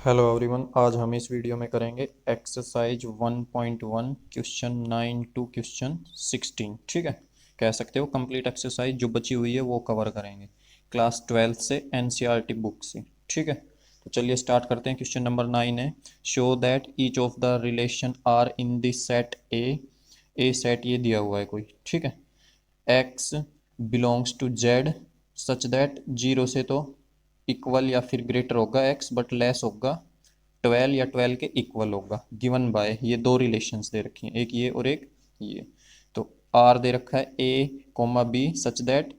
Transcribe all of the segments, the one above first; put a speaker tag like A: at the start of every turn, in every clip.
A: Hello everyone, आज हम इस वीडियो में करेंगे एक्सरसाइज 1.1 क्वेश्चन 9 टू क्वेश्चन 16। ठीक है, कह सकते हो कंप्लीट एक्सरसाइज जो बची हुई है वो कवर करेंगे क्लास 12 से एनसीईआरटी बुक से। ठीक है, तो चलिए स्टार्ट करते हैं। क्वेश्चन नंबर 9 है, show that each of the relation are in this set A set ये दिया हुआ है कोई। ठीक है, X belongs to Z such that zero से तो इक्वल या फिर ग्रेटर होगा एक्स बट लेस होगा 12 या 12 के इक्वल होगा गिवन बाय, ये दो रिलेशंस दे रखी हैं, एक ये और एक ये। तो आर दे रखा है A comma B such that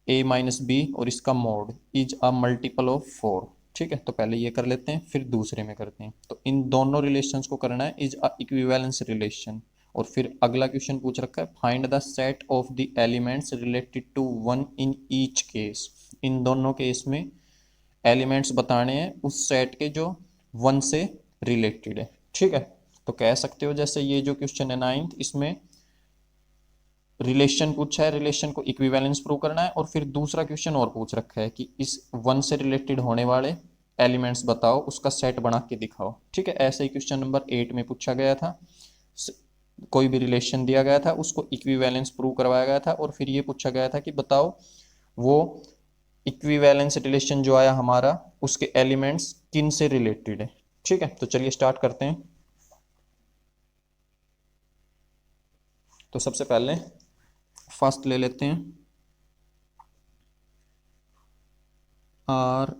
A: A minus B और इसका mod is a multiple of 4। ठीक है, तो पहले ये कर लेते हैं फिर दूसरे में करते हैं। तो इन दोनों रिलेशंस को करना है इज अ इक्विवेलेंस रिलेशन। और फिर अगला क्वेश्चन पूछ रखा है, find the set of the elements related to one in each case. इन दोनों केस में एलिमेंट्स बताने हैं उस सेट के जो वन से रिलेटेड है। ठीक है, तो कह सकते हो जैसे ये जो क्वेश्चन है 9th, इसमें रिलेशन पूछा है, रिलेशन को इक्विवेलेंस प्रूव करना है। और फिर दूसरा क्वेश्चन और पूछ रखा है कि इस वन से रिलेटेड होने वाले एलिमेंट्स बताओ, उसका सेट बना के दिखाओ। ठीक है, ऐसे ही क्वेश्चन नंबर 8 में पूछा गया था, कोई भी रिलेशन दिया गया था उसको इक्विवेलेंस प्रूव करवाया गया था। और फिर ये पूछा गया था कि बताओ वो इक्विवेलेंस रिलेशन जो आया हमारा उसके एलिमेंट्स किन से रिलेटेड है। ठीक है, तो चलिए स्टार्ट करते हैं। तो सबसे पहले फर्स्ट ले लेते हैं, R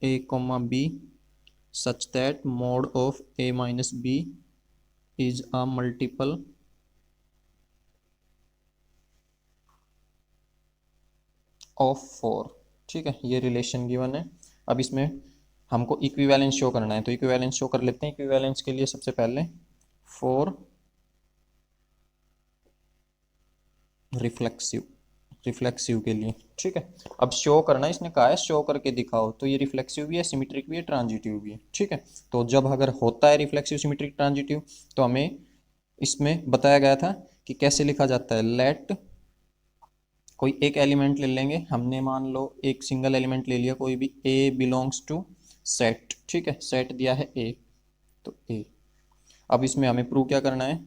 A: A comma B such that mod of A minus B is a multiple of 4। ठीक है, ये रिलेशन गिवन है। अब इसमें हमको इक्विवेलेंस शो करना है, तो इक्विवेलेंस शो कर लेते हैं। इक्विवेलेंस के लिए सबसे पहले 4 रिफ्लेक्सिव, रिफ्लेक्सिव के लिए। ठीक है, अब शो करना है, इसने कहा है शो करके दिखाओ, तो ये रिफ्लेक्सिव भी है, सिमेट्रिक भी है, ट्रांजिटिव भी है। ठीक है, तो जब अगर होता है रिफ्लेक्सिव सिमेट्रिक ट्रांजिटिव तो हमें इसमें बताया गया था कि कैसे लिखा जाता है। लेट कोई एक एलिमेंट ले लेंगे हमने, मान लो एक सिंगल एलिमेंट ले लिया कोई भी, ए बिलोंग्स टू सेट। ठीक है, सेट दिया है ए, तो ए। अब इसमें हमें प्रूव क्या करना है,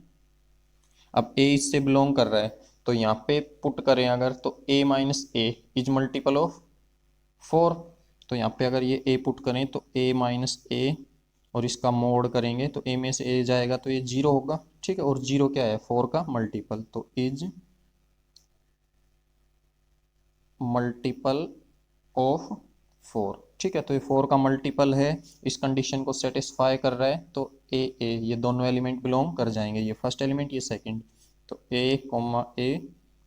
A: अब ए इससे बिलोंग कर रहा है तो यहाँ पे पुट करें अगर, तो A minus A is multiple of 4। तो यहाँ पे अगर ये ए पुट करें तो ए माइनस ए और इसका मोड करेंगे तो ए में से ए जाएगा तो ये जीरो होगा। ठीक है, और जीरो क्या है, 4 का मल्टीपल, तो इज मल्टीपल ऑफ 4। ठीक है, तो ये 4 का मल्टीपल है, इस कंडीशन को सेटिस्फाई कर रहा है, तो ए ये दोनों एलिमेंट बिलोंग कर जाएंगे, ये फर्स्ट एलिमेंट ये सेकंड। तो A comma A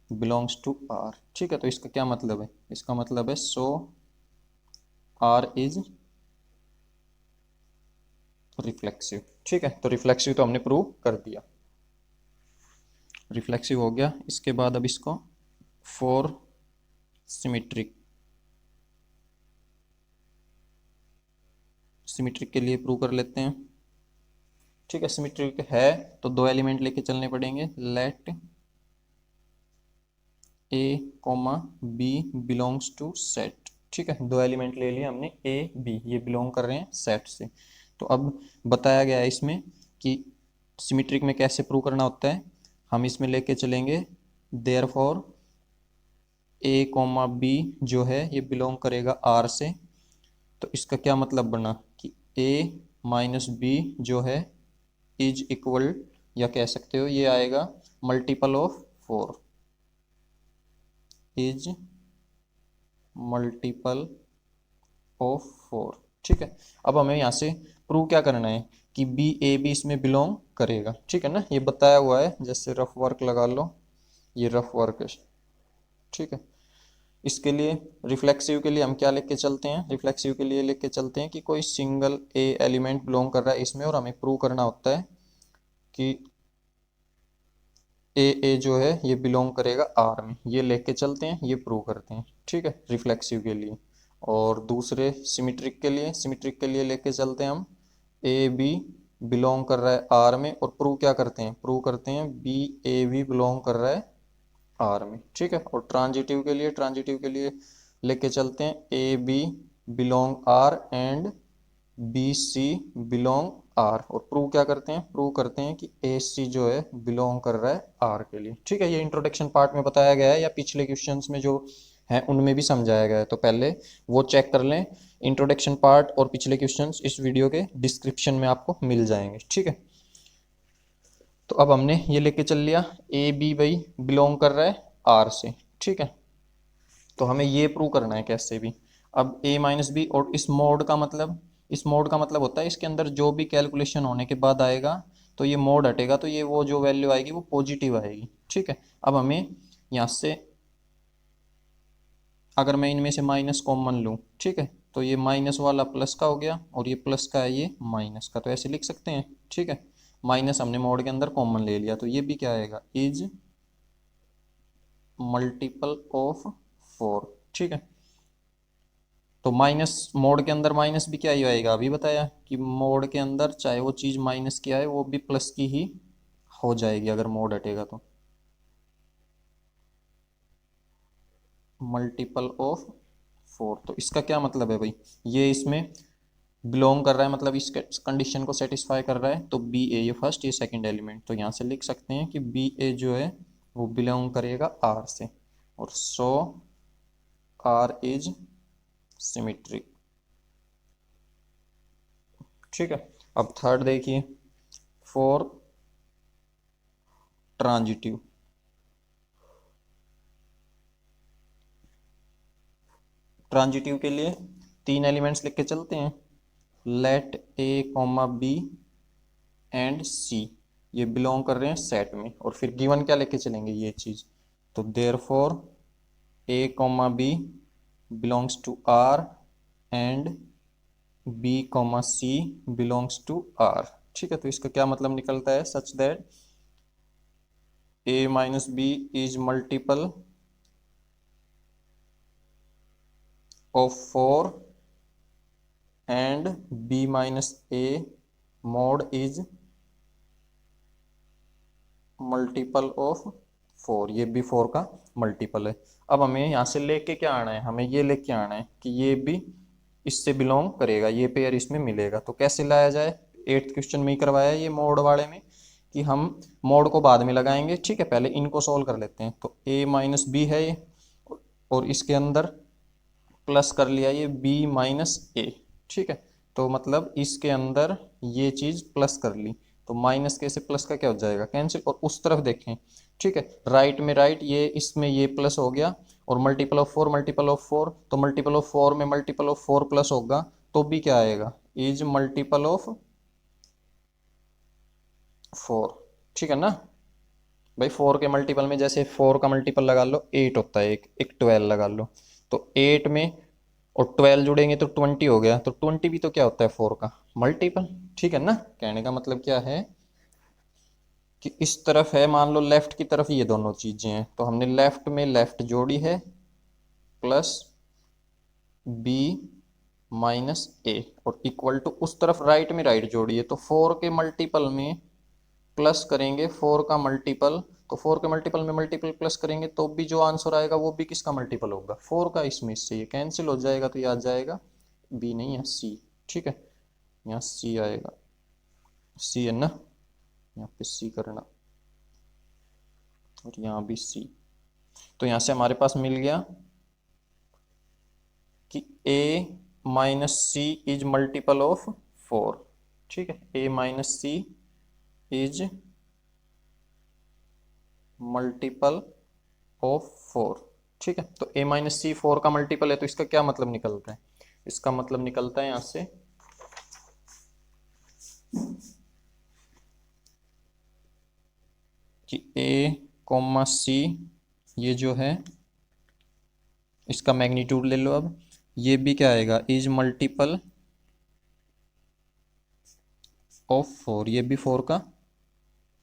A: belongs to R. ठीक है, तो इसका क्या मतलब है, इसका मतलब है सो आर इज रिफ्लेक्सिव। ठीक है, तो रिफ्लेक्सिव तो हमने प्रूव कर दिया, रिफ्लेक्सिव हो गया। इसके बाद अब इसको फॉर सिमेट्रिक, सिमेट्रिक के लिए प्रूव कर लेते हैं। ठीक है, सिमेट्रिक है तो दो एलिमेंट लेके चलने पड़ेंगे। Let A comma B belongs to set. ठीक है, दो एलिमेंट ले लिए हमने ए बी, ये बिलोंग कर रहे हैं सेट से। तो अब बताया गया है इसमें कि सिमेट्रिक में कैसे प्रूव करना होता है। हम इसमें लेके चलेंगे देयरफॉर ए कोमा बी जो है ये बिलोंग करेगा आर से। तो इसका क्या मतलब बना कि ए माइनस बी जो है इज इक्वल, या कह सकते हो ये आएगा multiple of 4, is multiple of 4। ठीक है, अब हमें यहाँ से प्रूव क्या करना है कि बी ए बी इसमें बिलोंग करेगा। ठीक है ना, ये बताया हुआ है, जैसे रफ वर्क लगा लो, ये रफ वर्क है। ठीक है, इसके लिए रिफ्लेक्सिव के लिए हम क्या लेके चलते हैं, रिफ्लेक्सिव के लिए लेके चलते हैं कि कोई सिंगल ए एलिमेंट बिलोंग कर रहा है इसमें, और हमें प्रूव करना होता है कि ए जो है ये बिलोंग करेगा आर में, ये लेके चलते हैं, ये प्रूव करते हैं। ठीक है, रिफ्लेक्सिव के लिए। और दूसरे सिमेट्रिक के लिए, सिमेट्रिक के लिए लेके चलते हैं हम ए बी बिलोंग कर रहा है आर में, और प्रूव क्या करते हैं, प्रूव करते हैं बी ए बी बिलोंग कर रहा है आर में। ठीक है, और ट्रांजिटिव के लिए, ट्रांजिटिव के लिए लेके चलते हैं A B belong R and B C belong R. और प्रूव क्या करते हैं, प्रूव करते हैं कि ए सी जो है बिलोंग कर रहा है आर के लिए। ठीक है, ये इंट्रोडक्शन पार्ट में बताया गया है या पिछले क्वेश्चंस में जो है उनमें भी समझाया गया है, तो पहले वो चेक कर लें। इंट्रोडक्शन पार्ट और पिछले क्वेश्चंस इस वीडियो के डिस्क्रिप्शन में आपको मिल जाएंगे। ठीक है, तो अब हमने ये लेके चल लिया ए बी भाई बिलोंग कर रहा है आर से। ठीक है, तो हमें ये प्रूव करना है कैसे भी। अब a माइनस बी, और इस मोड का मतलब, इस मोड का मतलब होता है इसके अंदर जो भी कैलकुलेशन होने के बाद आएगा तो ये मोड हटेगा तो ये वो जो वैल्यू आएगी वो पॉजिटिव आएगी। ठीक है, अब हमें यहाँ से अगर मैं इनमें से माइनस कॉमन लूँ, ठीक है, तो ये माइनस वाला प्लस का हो गया और ये प्लस का है ये माइनस का, तो ऐसे लिख सकते हैं। ठीक है, माइनस हमने मोड के अंदर कॉमन ले लिया तो ये भी क्या आएगा, इज मल्टीपल ऑफ 4। ठीक है, तो माइनस मोड के अंदर माइनस भी क्या ही आएगा, अभी बताया कि मोड के अंदर चाहे वो चीज़ माइनस की आए वो भी प्लस की ही हो जाएगी अगर मोड हटेगा तो। मल्टीपल ऑफ 4, तो इसका क्या मतलब है भाई, ये इसमें बिलोंग कर रहा है मतलब इस कंडीशन को सेटिस्फाई कर रहा है, तो बी ए, ये फर्स्ट ये सेकंड एलिमेंट, तो यहाँ से लिख सकते हैं कि बी ए जो है वो बिलोंग करेगा आर से, और सो आर इज सिमेट्रिक। ठीक है, अब थर्ड देखिए, फॉर ट्रांजिटिव। ट्रांजिटिव के लिए 3 एलिमेंट्स लिख के चलते हैं, let A comma B and C, ये बिलोंग कर रहे हैं सेट में, और फिर गिवन क्या लेके चलेंगे ये चीज, तो therefore A comma B belongs to R and B comma C belongs to R. ठीक है, तो इसका क्या मतलब निकलता है, such that A minus B is multiple of 4 and b minus A mod is multiple of 4, ये भी 4 का मल्टीपल है। अब हमें यहाँ से लेके क्या आना है, हमें ये लेके आना है कि ये भी इससे बिलोंग करेगा, ये पेयर इसमें मिलेगा। तो कैसे लाया जाए, 8th क्वेश्चन में ही करवाया ये मोड वाले में, कि हम मोड को बाद में लगाएंगे। ठीक है, पहले इनको सोल्व कर लेते हैं। तो a माइनस बी है ये, और इसके अंदर प्लस कर लिया ये b माइनस ए। ठीक है, तो मतलब इसके अंदर ये चीज़ प्लस कर ली, तो माइनस के से प्लस का क्या हो जाएगा, कैंसिल। और उस तरफ देखें, ठीक है, राइट में राइट, ये इसमें ये प्लस हो गया, और मल्टीपल ऑफ 4 मल्टीपल ऑफ 4, तो मल्टीपल ऑफ 4 में मल्टीपल ऑफ 4 प्लस होगा तो भी क्या आएगा, इज मल्टीपल ऑफ 4। ठीक है ना भाई, 4 के मल्टीपल में जैसे 4 का मल्टीपल लगा लो 8 होता है, एक 12 लगा लो, तो 8 में और 12 जुड़ेंगे तो 20 हो गया, तो 20 भी तो क्या होता है 4 का मल्टीपल। ठीक है ना, कहने का मतलब क्या है कि इस तरफ है, मान लो लेफ्ट की तरफ ये दोनों चीजें हैं, तो हमने लेफ्ट में लेफ्ट जोड़ी है प्लस बी माइनस ए, और इक्वल टू उस तरफ राइट में राइट जोड़ी है, तो 4 के मल्टीपल में प्लस करेंगे 4 का मल्टीपल, तो 4 के मल्टीपल में मल्टीपल प्लस करेंगे तो भी जो आंसर आएगा वो भी किसका मल्टीपल होगा, 4 का। इसमें इससे ये कैंसिल हो जाएगा, तो ये आ जाएगा बी नहीं है सी। ठीक है, यहाँ सी आएगा, सी है ना, यहाँ पे सी करना, और यहाँ भी सी। तो यहाँ से हमारे पास मिल गया कि a minus C is multiple of 4। ठीक है, a minus C is multiple of 4। ठीक है, तो a माइनस सी 4 का मल्टीपल है, तो इसका क्या मतलब निकलता है, इसका मतलब निकलता है यहाँ से कि a कॉमा सी, ये जो है इसका मैग्नीट्यूड ले लो, अब ये भी क्या आएगा, इज मल्टीपल ऑफ 4, ये भी 4 का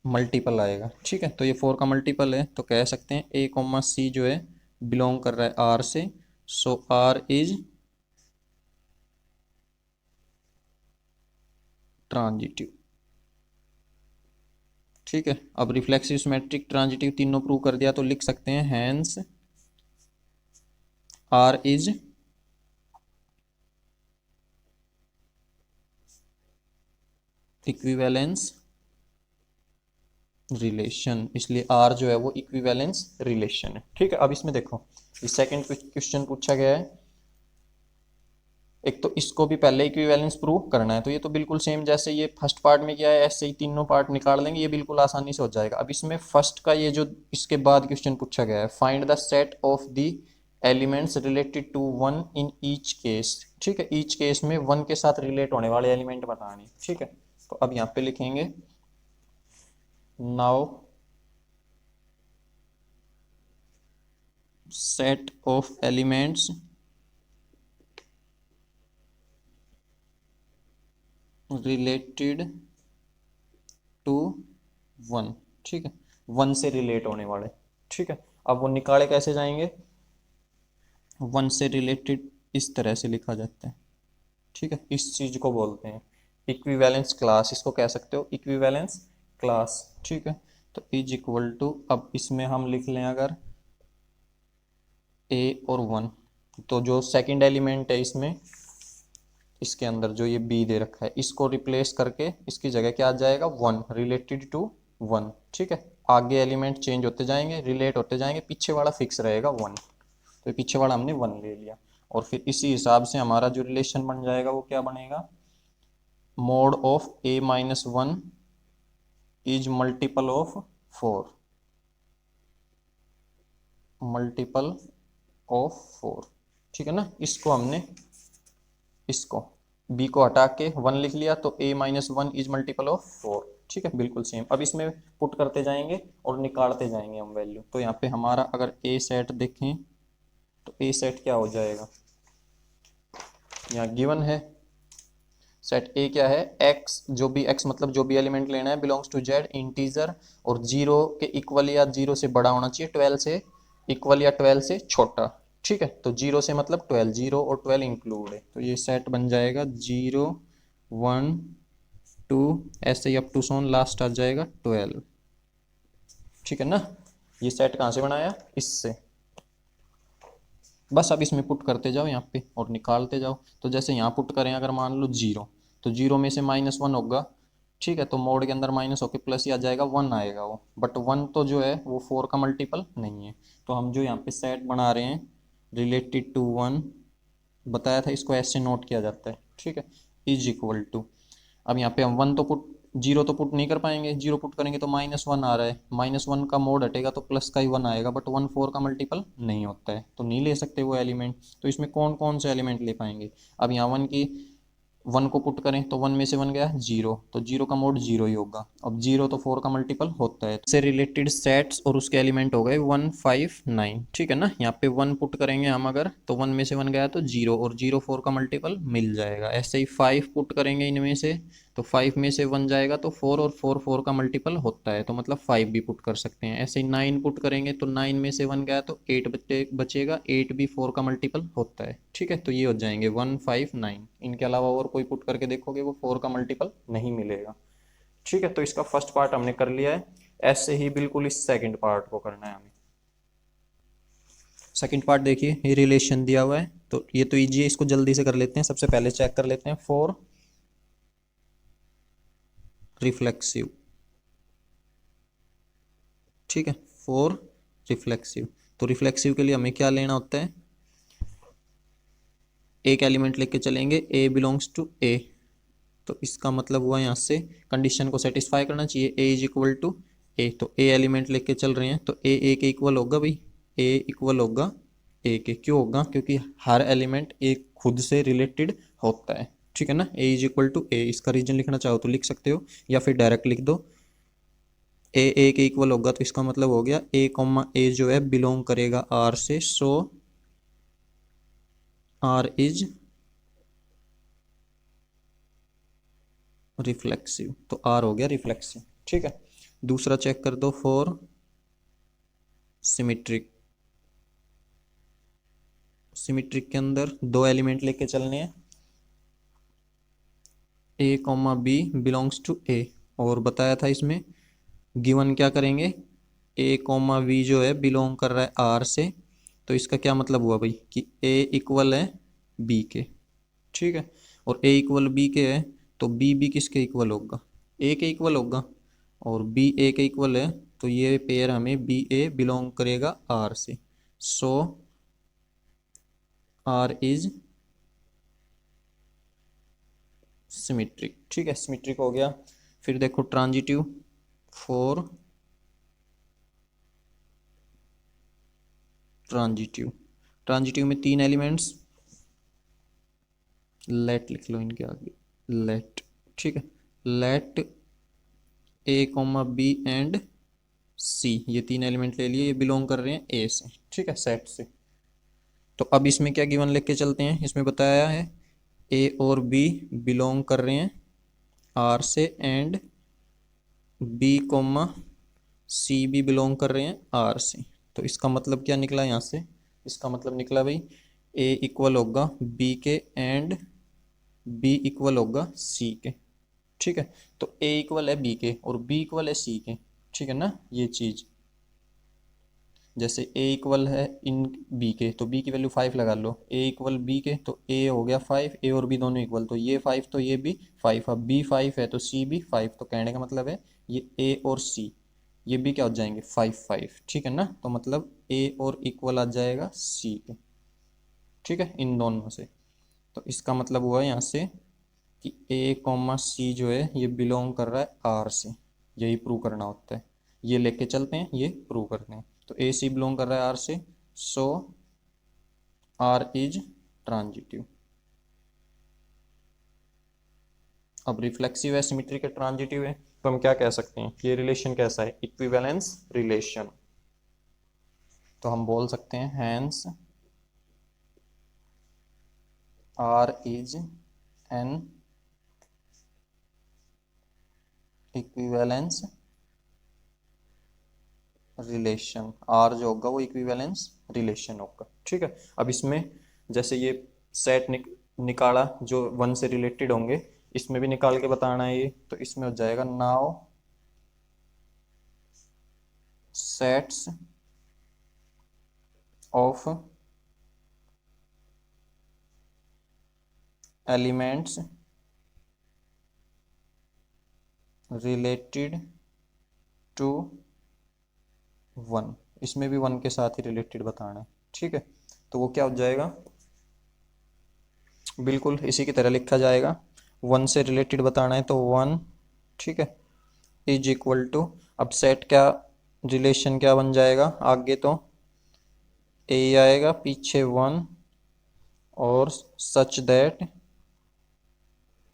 A: मल्टीपल आएगा। ठीक है, तो ये 4 का मल्टीपल है, तो कह सकते हैं a कॉमा सी जो है बिलोंग कर रहा है आर से, सो आर इज ट्रांजिटिव। ठीक है, अब रिफ्लेक्सिव सिमेट्रिक ट्रांजिटिव तीनों प्रूव कर दिया, तो लिख सकते हैं hence R is equivalence relation, इसलिए आर जो है वो इक्विवेलेंस रिलेशन है। ठीक है, अब इसमें देखो ये सेकंड क्वेश्चन पूछा गया है। एक तो इसको भी पहले इक्विवेलेंस प्रूव करना है, तो ये तो बिल्कुल सेम जैसे ये फर्स्ट पार्ट में किया है ऐसे ही तीनों पार्ट निकाल लेंगे, ये बिल्कुल आसानी से हो जाएगा। अब इसमें फर्स्ट का ये जो इसके बाद क्वेश्चन पूछा गया है, find the set of the elements related to one in each case. ठीक है, ईच केस में वन के साथ रिलेट होने वाले एलिमेंट बताने। ठीक है, तो अब यहाँ पे लिखेंगे now set of elements related to one. ठीक है, वन से रिलेट होने वाले। ठीक है, अब वो निकाले कैसे जाएंगे, वन से रिलेटेड इस तरह से लिखा जाता है। ठीक है, इस चीज को बोलते हैं इक्विवेलेंस क्लास, इसको कह सकते हो इक्विवेलेंस क्लास। ठीक है, तो इज इक्वल टू, अब इसमें हम लिख लें अगर ए और वन, तो जो सेकंड एलिमेंट है इसमें, इसके अंदर जो ये बी दे रखा है, इसको रिप्लेस करके इसकी जगह क्या आ जाएगा, वन, रिलेटेड टू वन। ठीक है, आगे एलिमेंट चेंज होते जाएंगे, रिलेट होते जाएंगे, पीछे वाला फिक्स रहेगा वन, तो पीछे वाला हमने वन ले लिया। और फिर इसी हिसाब से हमारा जो रिलेशन बन जाएगा वो क्या बनेगा, mode of A minus one is multiple of four, multiple of four. ठीक है ना, इसको हमने इसको b को हटा के वन लिख लिया, तो a minus one is multiple of four. ठीक है, बिल्कुल सेम। अब इसमें पुट करते जाएंगे और निकालते जाएंगे हम वैल्यू। तो यहाँ पे हमारा अगर a सेट देखें तो a सेट क्या हो जाएगा, यहाँ गिवन है सेट a क्या है, x, जो भी x मतलब जो भी एलिमेंट लेना है बिलोंग्स टू z, इंटीजर और जीरो के इक्वल या जीरो से बड़ा होना चाहिए, 12 से इक्वल या 12 से छोटा। ठीक है, तो जीरो से मतलब 12, जीरो और 12 इंक्लूड है, तो ये सेट बन जाएगा 0 1 2 ऐसे ही अप टू सोन लास्ट आ जाएगा 12। ठीक है ना, ये सेट कहाँ से बनाया, इससे। बस अब इसमें पुट करते जाओ यहाँ पे और निकालते जाओ। तो जैसे यहाँ पुट करें अगर मान लो जीरो, तो जीरो में से माइनस वन होगा। ठीक है, तो मोड के अंदर माइनस होके प्लस ही आ जाएगा, वन आएगा वो, बट वन तो जो है वो फोर का मल्टीपल नहीं है। तो हम जो यहाँ पे सेट बना रहे हैं रिलेटेड टू वन, बताया था इसको ऐसे नोट किया जाता है। ठीक है, इज इक्वल टू, अब यहाँ पे हम वन तो पुट, जीरो तो पुट नहीं कर पाएंगे, जीरो पुट करेंगे तो माइनस वन आ रहा है, माइनस वन का मोड हटेगा तो प्लस का ही वन आएगा, बट वन फोर का मल्टीपल नहीं होता है, तो नहीं ले सकते वो एलिमेंट। तो इसमें कौन कौन से एलिमेंट ले पाएंगे, अब यहाँ वन की, वन को पुट करें तो वन में से वन गया जीरो, तो जीरो का मोड जीरो ही होगा। अब जीरो तो फोर का मल्टीपल होता है, से रिलेटेड सेट्स और उसके एलिमेंट हो गए 1 5 9। ठीक है ना, यहाँ पे वन पुट करेंगे हम अगर, तो वन में से वन गया तो जीरो, और जीरो फोर का मल्टीपल मिल जाएगा। ऐसे ही फाइव पुट करेंगे इनमें से, तो फाइव में से वन जाएगा तो फोर, और फोर फोर का मल्टीपल होता है, तो मतलब फाइव भी पुट कर सकते हैं। ऐसे ही नाइन पुट करेंगे तो नाइन में से वन गया तो एट बचेगा, एट भी फोर का मल्टीपल होता है। ठीक है, तो ये हो जाएंगे 1 5 9। इनके अलावा और कोई पुट करके देखोगे वो फोर का मल्टीपल नहीं मिलेगा। ठीक है, तो इसका फर्स्ट पार्ट हमने कर लिया है। ऐसे ही बिल्कुल इस सेकंड पार्ट को करना है हमें। सेकंड पार्ट देखिए, ये रिलेशन दिया हुआ है, तो ये तो इजी है, इसको जल्दी से कर लेते हैं। सबसे पहले चेक कर लेते हैं फॉर रिफ्लेक्सिव। ठीक है, फॉर रिफ्लेक्सिव, तो रिफ्लेक्सिव के लिए हमें क्या लेना होता है, एक एलिमेंट लेके चलेंगे a बिलोंग्स टू a, तो इसका मतलब हुआ यहाँ से कंडीशन को सेटिस्फाई करना चाहिए, a is equal to a, तो a एलिमेंट लेके चल रहे हैं तो a के इक्वल होगा भाई, a इक्वल होगा a के। क्यों होगा, क्योंकि हर एलिमेंट एक खुद से रिलेटेड होता है। ठीक है ना, a is equal to a, इसका रीजन लिखना चाहो तो लिख सकते हो या फिर डायरेक्ट लिख दो, a के इक्वल होगा, तो इसका मतलब हो गया a जो है बिलोंग करेगा r से, सो r इज रिफ्लेक्सिव, तो r हो गया रिफ्लेक्सिव। ठीक है, दूसरा चेक कर दो फॉर सिमेट्रिक। सिमेट्रिक के अंदर दो एलिमेंट लेके चलने हैं, a comma B belongs to a, और बताया था इसमें गिवन क्या करेंगे, a कॉमा वी जो है बिलोंग कर रहा है r से, तो इसका क्या मतलब हुआ भाई कि a इक्वल है b के। ठीक है, और a इक्वल b के है तो b भी किसके इक्वल होगा, ए के इक्वल होगा और बी ए के इक्वल है, तो ये पेयर हमें बी ए बिलोंग करेगा आर से। सो आर इज सिमेट्रिक। ठीक है, सिमेट्रिक हो गया। फिर देखो ट्रांजिटिव फॉर ट्रांजिटिव, ट्रांजिटिव में 3 एलिमेंट्स, लेट लिख लो इनके आगे, लेट। ठीक है, let A comma B and C, ये 3 एलिमेंट ले लिए, ये बिलोंग कर रहे हैं ए से। ठीक है, सेट से। तो अब इसमें क्या गिवन लेके चलते हैं, इसमें बताया है ए और बी बिलोंग कर रहे हैं आर से एंड बी कॉमा सी भी बिलोंग कर रहे हैं आर से। तो इसका मतलब क्या निकला यहाँ से, इसका मतलब निकला भाई ए इक्वल होगा बी के एंड बी इक्वल होगा सी के। ठीक है, तो ए इक्वल है बी के और बी इक्वल है सी के। ठीक है ना, ये चीज जैसे ए इक्वल है इन बी के, तो बी की वैल्यू 5 लगा लो, ए इक्वल बी के तो ए हो गया 5, ए और बी दोनों इक्वल, तो ये 5 तो ये भी 5, अब बी 5 है तो सी भी 5, तो कहने का मतलब है ये ए और सी ये भी क्या हो जाएंगे 5 5। ठीक है ना, तो मतलब ए और इक्वल आ जाएगा सी के। ठीक है, इन दोनों से। तो इसका मतलब हुआ यहाँ से कि ए कॉमा सी जो है ये बिलोंग कर रहा है आर से, यही प्रूव करना होता है। ये लेके चलते हैं, ये प्रूव करते हैं। तो ए सी बिलोंग कर रहा है आर से, सो आर इज ट्रांजिटिव। अब रिफ्लेक्सिव है, सिमेट्रिक है, ट्रांजिटिव है, तो हम क्या कह सकते हैं, ये रिलेशन कैसा है, इक्विवेलेंस रिलेशन। तो हम बोल सकते हैं hence R is an equivalence relation, R जो होगा वो इक्विवेलेंस रिलेशन होगा। ठीक है, अब इसमें जैसे ये सेट निकाला जो 1 से रिलेटेड होंगे, इसमें भी निकाल के बताना है ये, तो इसमें हो जाएगा now sets of elements related to 1, इसमें भी 1 के साथ ही रिलेटेड बताना है। ठीक है, तो वो क्या हो जाएगा, बिल्कुल इसी की तरह लिखा जाएगा, 1 से रिलेटेड बताना है तो 1। ठीक है, इज इक्वल टू, अब सेट क्या रिलेशन क्या बन जाएगा, आगे तो ए आएगा पीछे 1 और सच दैट,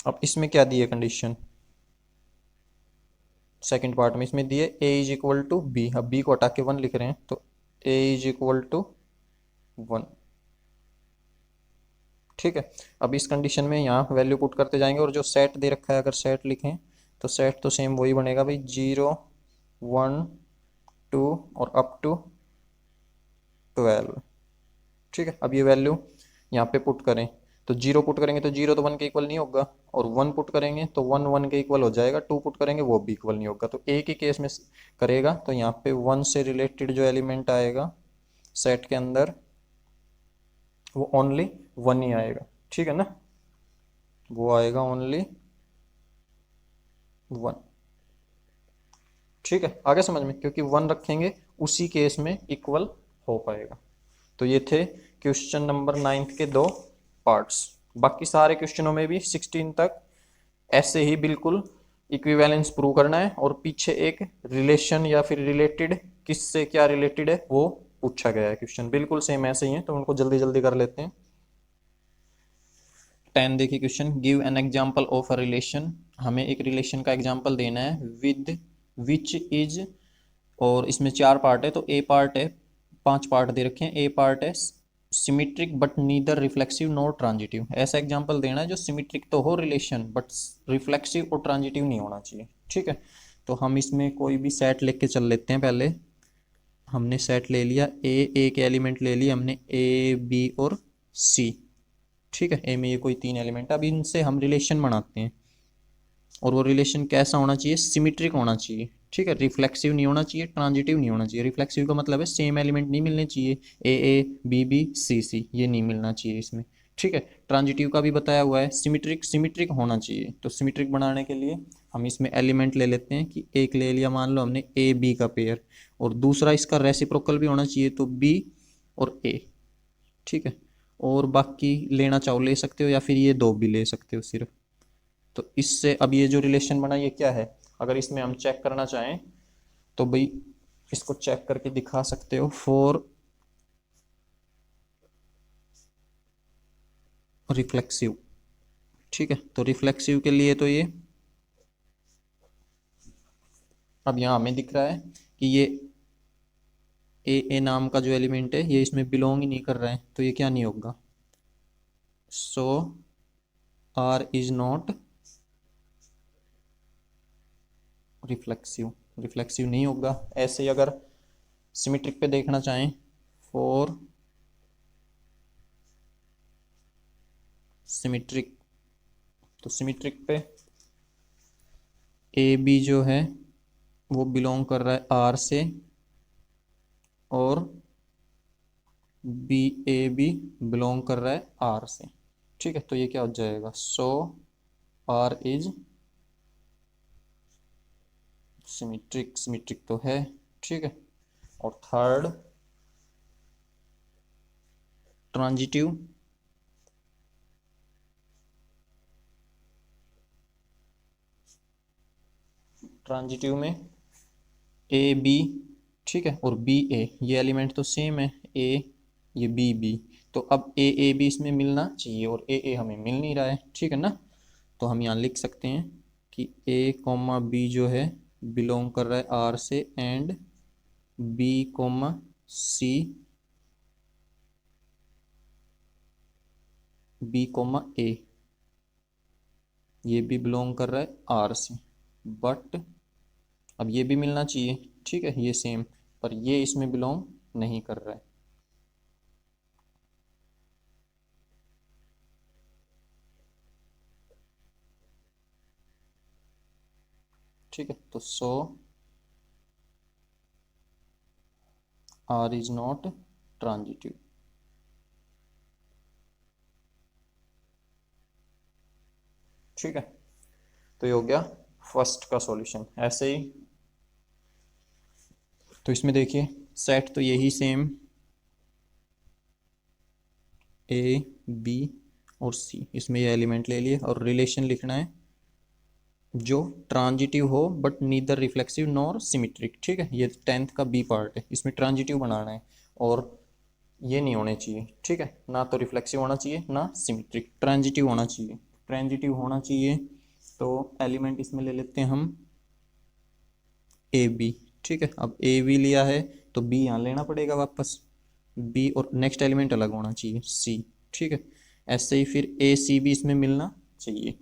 A: अब इसमें क्या दिए कंडीशन, सेकंड पार्ट में इसमें दिए ए इज इक्वल टू बी, अब बी को हटा के 1 लिख रहे हैं, तो ए इज इक्वल टू 1। ठीक है, अब इस कंडीशन में यहाँ वैल्यू पुट करते जाएंगे, और जो सेट दे रखा है अगर सेट लिखें तो सेट तो सेम वही बनेगा भाई, 0 1 2 और अप टू 12। ठीक है, अब ये वैल्यू यहाँ पे पुट करें, तो 0 पुट करेंगे तो 0 तो 1 के इक्वल नहीं होगा, और 1 पुट करेंगे तो 1 1 के इक्वल हो जाएगा, 2 पुट करेंगे वो भी इक्वल नहीं होगा। तो एक ही केस में करेगा, तो यहाँ पे 1 से रिलेटेड जो एलिमेंट आएगा सेट के अंदर वो ओनली 1 ही आएगा। ठीक है ना, वो आएगा ओनली 1। ठीक है, आगे समझ में, क्योंकि 1 रखेंगे उसी केस में इक्वल हो पाएगा। तो ये थे क्वेश्चन नंबर 9 के 2 पार्ट्स। बाकी सारे क्वेश्चनों में भी 16 तक ऐसे ही बिल्कुल इक्विवेलेंस प्रूव करना है, और पीछे एक रिलेशन या फिर रिलेटेड, किससे क्या रिलेटेड है वो पूछा गया है क्वेश्चन, बिल्कुल सेम ऐसे ही है, तो उनको जल्दी जल्दी कर लेते हैं। 10 देखिए question, give an example of a relation, हमें एक रिलेशन का एग्जांपल देना है विद विच इज, और इसमें 4 पार्ट है, तो ए पार्ट है, 5 पार्ट दे रखे हैं, ए पार्ट है symmetric but neither reflexive nor transitive, ऐसा एग्जांपल देना है जो सिमेट्रिक तो हो रिलेशन बट रिफ्लेक्सिव और ट्रांजिटिव नहीं होना चाहिए। ठीक है, तो हम इसमें कोई भी सेट लेके चल लेते हैं। पहले हमने सेट ले लिया, ए के एलिमेंट ले लिए हमने, ए बी और सी। ठीक है, ए में ये कोई 3 एलिमेंट, अब इनसे हम रिलेशन बनाते हैं, और वो रिलेशन कैसा होना चाहिए, सिमेट्रिक होना चाहिए। ठीक है, रिफ्लेक्सिव नहीं होना चाहिए, ट्रांजिटिव नहीं होना चाहिए। रिफ्लेक्सिव का मतलब है सेम एलिमेंट नहीं मिलने चाहिए, ए बी सी सी, ये नहीं मिलना चाहिए इसमें। ठीक है। ट्रांजिटिव का भी बताया हुआ है, सिमेट्रिक सिमेट्रिक होना चाहिए। तो सिमेट्रिक बनाने के लिए हम इसमें एलिमेंट ले लेते हैं कि एक ले लिया मान लो हमने ए बी का पेयर, और दूसरा इसका रेसिप्रोकल भी होना चाहिए, तो बी और ए। ठीक है। और बाकी लेना चाहो ले सकते हो, या फिर ये दो भी ले सकते हो सिर्फ। तो इससे अब ये जो रिलेशन बना ये क्या है, अगर इसमें हम चेक करना चाहें तो भाई इसको चेक करके दिखा सकते हो। फॉर रिफ्लेक्सिव, ठीक है। तो रिफ्लेक्सिव के लिए तो ये अब यहाँ हमें दिख रहा है कि ये ए नाम का जो एलिमेंट है ये इसमें बिलोंग ही नहीं कर रहा है, तो ये क्या नहीं होगा, so R is not reflexive, reflexive नहीं होगा। ऐसे ही अगर सिमेट्रिक पे देखना चाहें, फॉर सिमेट्रिक, तो सिमेट्रिक पे ए बी जो है वो बिलोंग कर रहा है आर से, और बी ए बी बिलोंग कर रहा है आर से। ठीक है। तो ये क्या हो जाएगा, सो आर इज सिमेट्रिक, सिमेट्रिक तो है। ठीक है। और थर्ड ट्रांजिटिव, ट्रांजिटिव में ए बी, ठीक है, और बी ए, ये एलिमेंट तो सेम है, ए ये बी बी, तो अब ए बी इसमें मिलना चाहिए, और ए हमें मिल नहीं रहा है। ठीक है ना। तो हम यहाँ लिख सकते हैं कि ए कोमा बी जो है बिलोंग कर रहा है आर से, and B comma C, B comma A ये भी बिलोंग कर रहा है आर से, बट अब ये भी मिलना चाहिए। ठीक है, ये सेम, पर ये इसमें बिलोंग नहीं कर रहा है। ठीक है। तो सो आर इज नॉट ट्रांजिटिव। ठीक है। तो ये हो गया फर्स्ट का सॉल्यूशन। ऐसे ही तो इसमें देखिए सेट तो यही सेम, ए बी और सी, इसमें ये एलिमेंट ले लिए, और रिलेशन लिखना है जो ट्रांजिटिव हो but neither reflexive nor symmetric. ठीक है। ये 10th का बी पार्ट है, इसमें ट्रांजिटिव बनाना है, और ये नहीं होने चाहिए। ठीक है। ना तो रिफ्लेक्सिव होना चाहिए ना सिमेट्रिक, ट्रांजिटिव होना चाहिए। ट्रांजिटिव होना चाहिए तो एलिमेंट इसमें ले लेते हैं हम ए बी। ठीक है। अब ए बी लिया है तो बी यहाँ लेना पड़ेगा वापस, बी और नेक्स्ट एलिमेंट अलग होना चाहिए सी। ठीक है। ऐसे ही फिर ए सी भी इसमें मिलना चाहिए,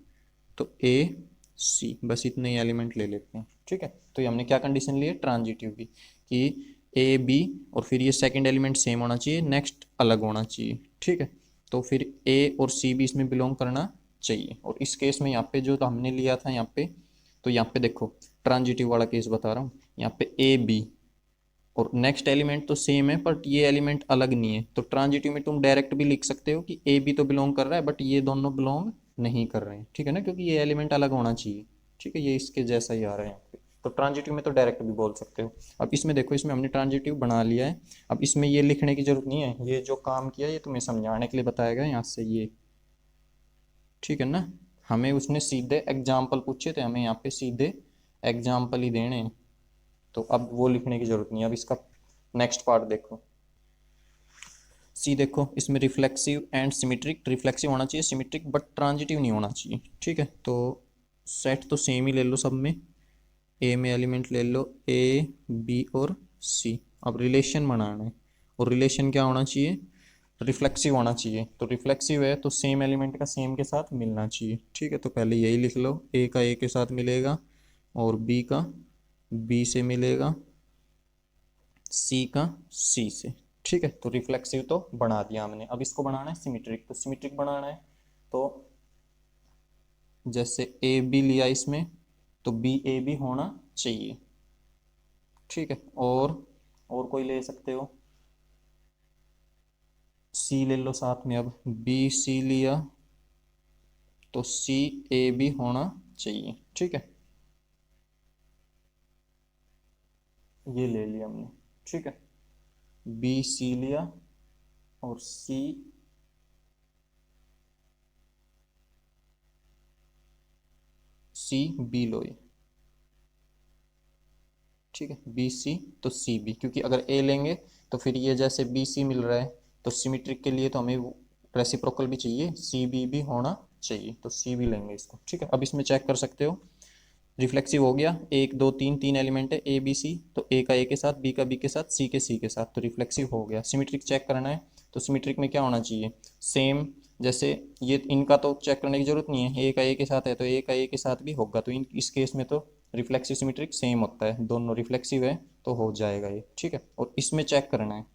A: तो ए सी, बस इतने ही एलिमेंट ले लेते हैं। ठीक है। तो ये हमने क्या कंडीशन ली है, ट्रांजिटिव की, कि ए बी और फिर ये सेकंड एलिमेंट सेम होना चाहिए, नेक्स्ट अलग होना चाहिए। ठीक है। तो फिर ए और सी भी इसमें बिलोंग करना चाहिए। और इस केस में यहाँ पे जो तो हमने लिया था यहाँ पे, तो यहाँ पे देखो ट्रांजिटिव वाला केस बता रहा हूँ, यहाँ पे ए बी और नेक्स्ट एलिमेंट तो सेम है बट ये एलिमेंट अलग नहीं है, तो ट्रांजिटिव में तुम डायरेक्ट भी लिख सकते हो कि ए बी तो बिलोंग कर रहा है बट ये दोनों बिलोंग नहीं कर रहे हैं। ठीक है ना, क्योंकि ये एलिमेंट अलग होना चाहिए। ठीक है। ये इसके जैसा ही आ रहा है यहाँ पे, तो ट्रांजिटिव में तो डायरेक्ट भी बोल सकते हो। अब इसमें देखो, इसमें हमने ट्रांजिटिव बना लिया है, अब इसमें ये लिखने की जरूरत नहीं है, ये जो काम किया ये तुम्हें समझाने के लिए बताया गया यहाँ से ये। ठीक है ना। हमें उसने सीधे एग्जाम्पल पूछे थे, हमें यहाँ पे सीधे एग्जाम्पल ही देने हैं, तो अब वो लिखने की जरूरत नहीं है। अब इसका नेक्स्ट पार्ट देखो, सी देखो, इसमें रिफ्लेक्सिव एंड सिमेट्रिक, रिफ्लेक्सिव होना चाहिए सिमेट्रिक बट ट्रांजिटिव नहीं होना चाहिए। ठीक है। तो सेट तो सेम ही ले लो सब में, ए में एलिमेंट ले लो ए बी और सी। अब रिलेशन बनाना है, और रिलेशन क्या होना चाहिए, रिफ्लेक्सिव होना चाहिए। तो रिफ्लेक्सिव है तो सेम एलिमेंट का सेम के साथ मिलना चाहिए। ठीक है। तो पहले यही लिख लो, ए का ए के साथ मिलेगा, और बी का बी से मिलेगा, सी का सी से। ठीक है। तो रिफ्लेक्सिव तो बना दिया हमने, अब इसको बनाना है सिमेट्रिक। तो सिमेट्रिक बनाना है तो जैसे ए बी लिया इसमें, तो बी ए बी होना चाहिए। ठीक है। और कोई ले सकते हो, सी ले लो साथ में, अब बी सी लिया तो सी ए भी होना चाहिए, ठीक है, ये ले लिया हमने, ठीक है, बी सी लिया और सी बी लो ये, ठीक है, बी सी तो सी बी, क्योंकि अगर ए लेंगे तो फिर ये जैसे बी सी मिल रहा है तो सिमेट्रिक के लिए तो हमें रेसिप्रोकल भी चाहिए, सी बी भी होना चाहिए, तो सी बी लेंगे इसको, ठीक है। अब इसमें चेक कर सकते हो, रिफ्लेक्सिव हो गया, एक दो तीन, तीन एलिमेंट है ए बी सी, तो ए का ए के साथ, बी का बी के साथ, सी के साथ, तो रिफ्लेक्सिव हो गया। सिमेट्रिक चेक करना है तो सिमेट्रिक में क्या होना चाहिए, सेम, जैसे ये इनका तो चेक करने की जरूरत नहीं है, ए का ए के साथ है तो ए का ए के साथ भी होगा, तो इस केस में तो रिफ्लेक्सिव सिमेट्रिक सेम होता है, दोनों रिफ्लेक्सिव है तो हो जाएगा ये, ठीक है। और इसमें चेक करना है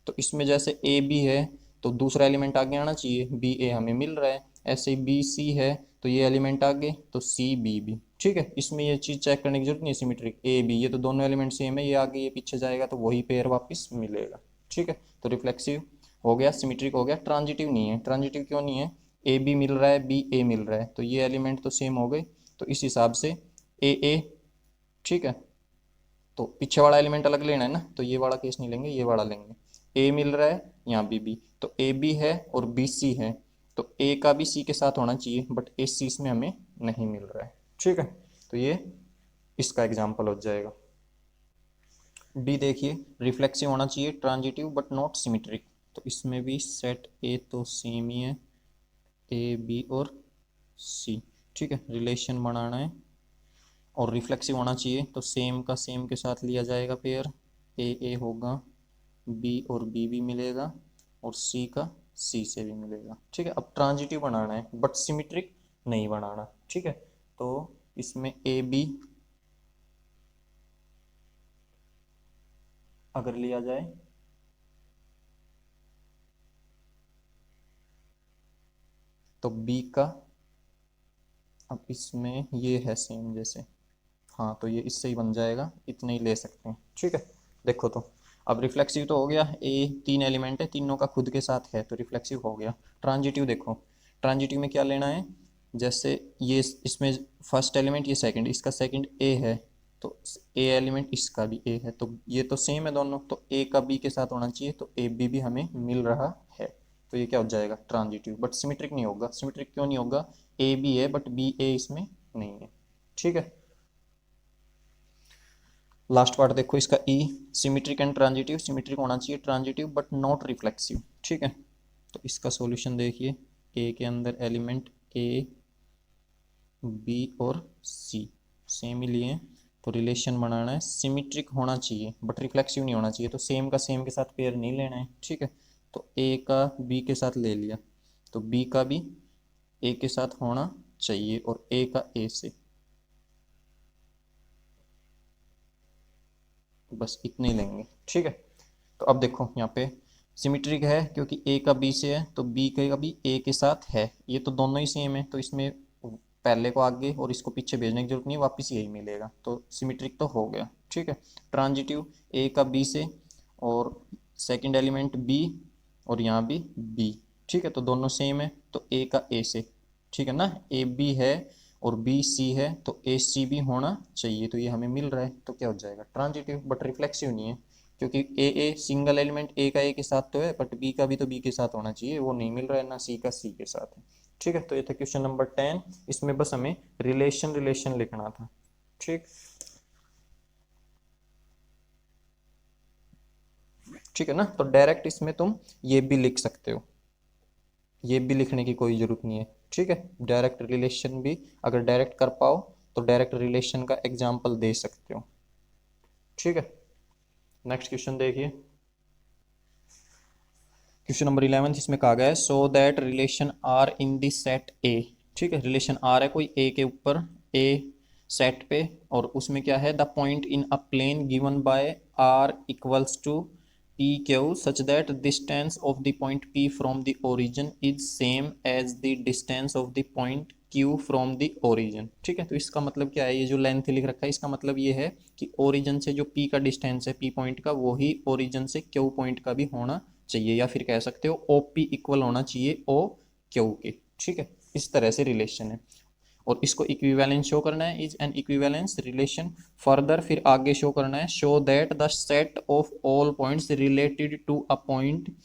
A: तो इसमें जैसे ए बी है तो दूसरा एलिमेंट आगे आना चाहिए, बी ए हमें मिल रहा है, ऐसे ही बी सी है तो ये एलिमेंट आगे तो सी बी भी, ठीक है। इसमें ये चीज़ चेक करने की जरूरत नहीं है, सिमेट्रिक ए बी ये तो दोनों एलिमेंट सेम है, ये आगे ये पीछे जाएगा तो वही पेयर वापस मिलेगा, ठीक है। तो रिफ्लेक्सिव हो गया, सिमेट्रिक हो गया, ट्रांजिटिव नहीं है। ट्रांजिटिव क्यों नहीं है, ए बी मिल रहा है, बी ए मिल रहा है, तो ये एलिमेंट तो सेम हो गए, तो इस हिसाब से ए, ठीक है, तो पीछे वाला एलिमेंट अलग लेना है ना, तो ये वाला केस नहीं लेंगे, ये वाला लेंगे। ए मिल रहा है यहाँ बी बी, तो ए बी है और बी सी है, तो ए का भी सी के साथ होना चाहिए, बट ए सी इसमें हमें नहीं मिल रहा है, ठीक है, तो ये इसका एग्जाम्पल हो जाएगा। डी देखिए, रिफ्लेक्सिव होना चाहिए, ट्रांजिटिव बट नॉट सिमेट्रिक, तो इसमें भी सेट ए तो सेम ही है, ए बी और सी, ठीक है, रिलेशन बनाना है, और रिफ्लेक्सिव होना चाहिए तो सेम का सेम के साथ लिया जाएगा पेयर, ए होगा, बी और बी मिलेगा, और सी का सी से भी मिलेगा, ठीक है। अब ट्रांजिटिव बनाना है बट सिमेट्रिक नहीं बनाना, ठीक है, तो इसमें ए बी अगर लिया जाए तो बी का, अब इसमें ये है सेम जैसे, हाँ तो ये इससे ही बन जाएगा, इतने ही ले सकते हैं, ठीक है। देखो तो अब रिफ्लेक्सिव तो हो गया, ए तीन एलिमेंट है, तीनों का खुद के साथ है तो रिफ्लेक्सिव हो गया। ट्रांजिटिव देखो, ट्रांजिटिव में क्या लेना है, जैसे ये इसमें फर्स्ट एलिमेंट, ये सेकंड, इसका सेकंड ए है तो ए एलिमेंट इसका भी ए है, तो ये तो सेम है दोनों, तो ए का बी के साथ होना चाहिए, तो ए बी भी हमें मिल रहा है, तो ये क्या हो जाएगा, ट्रांजिटिव। बट सिमेट्रिक नहीं होगा, सिमेट्रिक क्यों नहीं होगा, ए बी है बट बी ए इसमें नहीं है, ठीक है। लास्ट पार्ट देखो इसका ई, सिमेट्रिक एंड ट्रांजिटिव, सिमेट्रिक होना चाहिए, ट्रांजिटिव बट नॉट रिफ्लेक्सिव, ठीक है। तो इसका सॉल्यूशन देखिए, ए के अंदर एलिमेंट ए बी और सी सेम ही लिए, तो रिलेशन बनाना है, सिमेट्रिक होना चाहिए बट रिफ्लेक्सिव नहीं होना चाहिए, तो सेम का सेम के साथ पेयर नहीं लेना है, ठीक है। तो ए का बी के साथ ले लिया तो बी का भी ए के साथ होना चाहिए, और ए का ए से, बस इतने ही लेंगे, ठीक है। तो अब देखो यहाँ पे सिमेट्रिक है क्योंकि ए का बी से है, तो बी का भी ए के साथ है, ये तो दोनों ही सेम है, तो इसमें पहले को आगे और इसको पीछे भेजने की जरूरत नहीं, वापस यही मिलेगा, तो सिमेट्रिक तो हो गया, ठीक है। ट्रांजिटिव, ए का बी से और सेकंड एलिमेंट बी, और यहाँ भी बी, ठीक है, तो दोनों सेम है, तो ए का ए से, ठीक है ना, ए बी है और बी सी है तो ए सी भी होना चाहिए, तो ये हमें मिल रहा है, तो क्या हो जाएगा, ट्रांजिटिव बट रिफ्लेक्सिव नहीं है, क्योंकि ए सिंगल एलिमेंट ए का ए के साथ तो है, बट बी का भी तो बी के साथ होना चाहिए, वो नहीं मिल रहा है ना, सी का सी के साथ है, ठीक है। तो ये था क्वेश्चन नंबर 10, इसमें बस हमें रिलेशन लिखना था, ठीक, ठीक है ना। तो डायरेक्ट इसमें तुम ये भी लिख सकते हो, ये भी लिखने की कोई ज़रूरत नहीं है, ठीक है। डायरेक्ट रिलेशन भी अगर डायरेक्ट कर पाओ तो डायरेक्ट रिलेशन का एग्जाम्पल दे सकते हो, ठीक है। नेक्स्ट क्वेश्चन देखिए, क्वेश्चन नंबर 11, इसमें कहा गया है so that relation are in the set A, ठीक है, रिलेशन आर है कोई ए के ऊपर, ए सेट पे, और उसमें क्या है, the point in a plane given by R equals to P Q such that distance of the point P from the origin is same as the distance of the point Q from the origin, ठीक है। तो इसका मतलब क्या है, ये जो length लिख रखा है इसका मतलब ये है कि ओरिजिन से जो पी का डिस्टेंस है, पी पॉइंट का, वही ओरिजिन से क्यू पॉइंट का भी होना चाहिए, या फिर कह सकते हो ओ पी इक्वल होना चाहिए ओ क्यू के। ठीक है, इस तरह से रिलेशन है, और इसको इक्विवेलेंस शो करना है, is an equivalence relation. Further फिर आगे शो करना है, show that the set of all points related to a point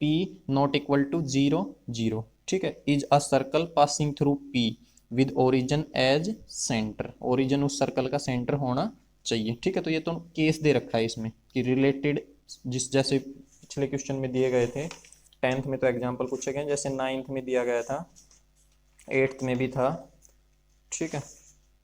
A: P not equal to 0 0। ठीक है, is a circle passing through P with origin as centre, origin उस सर्कल का centre होना चाहिए। ठीक है, तो ये तो केस दे रखा है इसमें कि रिलेटेड, जिस जैसे पिछले क्वेश्चन में दिए गए थे, 10th में तो एग्जाम्पल पूछे गए, जैसे 9th में दिया गया था, 8th में भी था। ठीक है,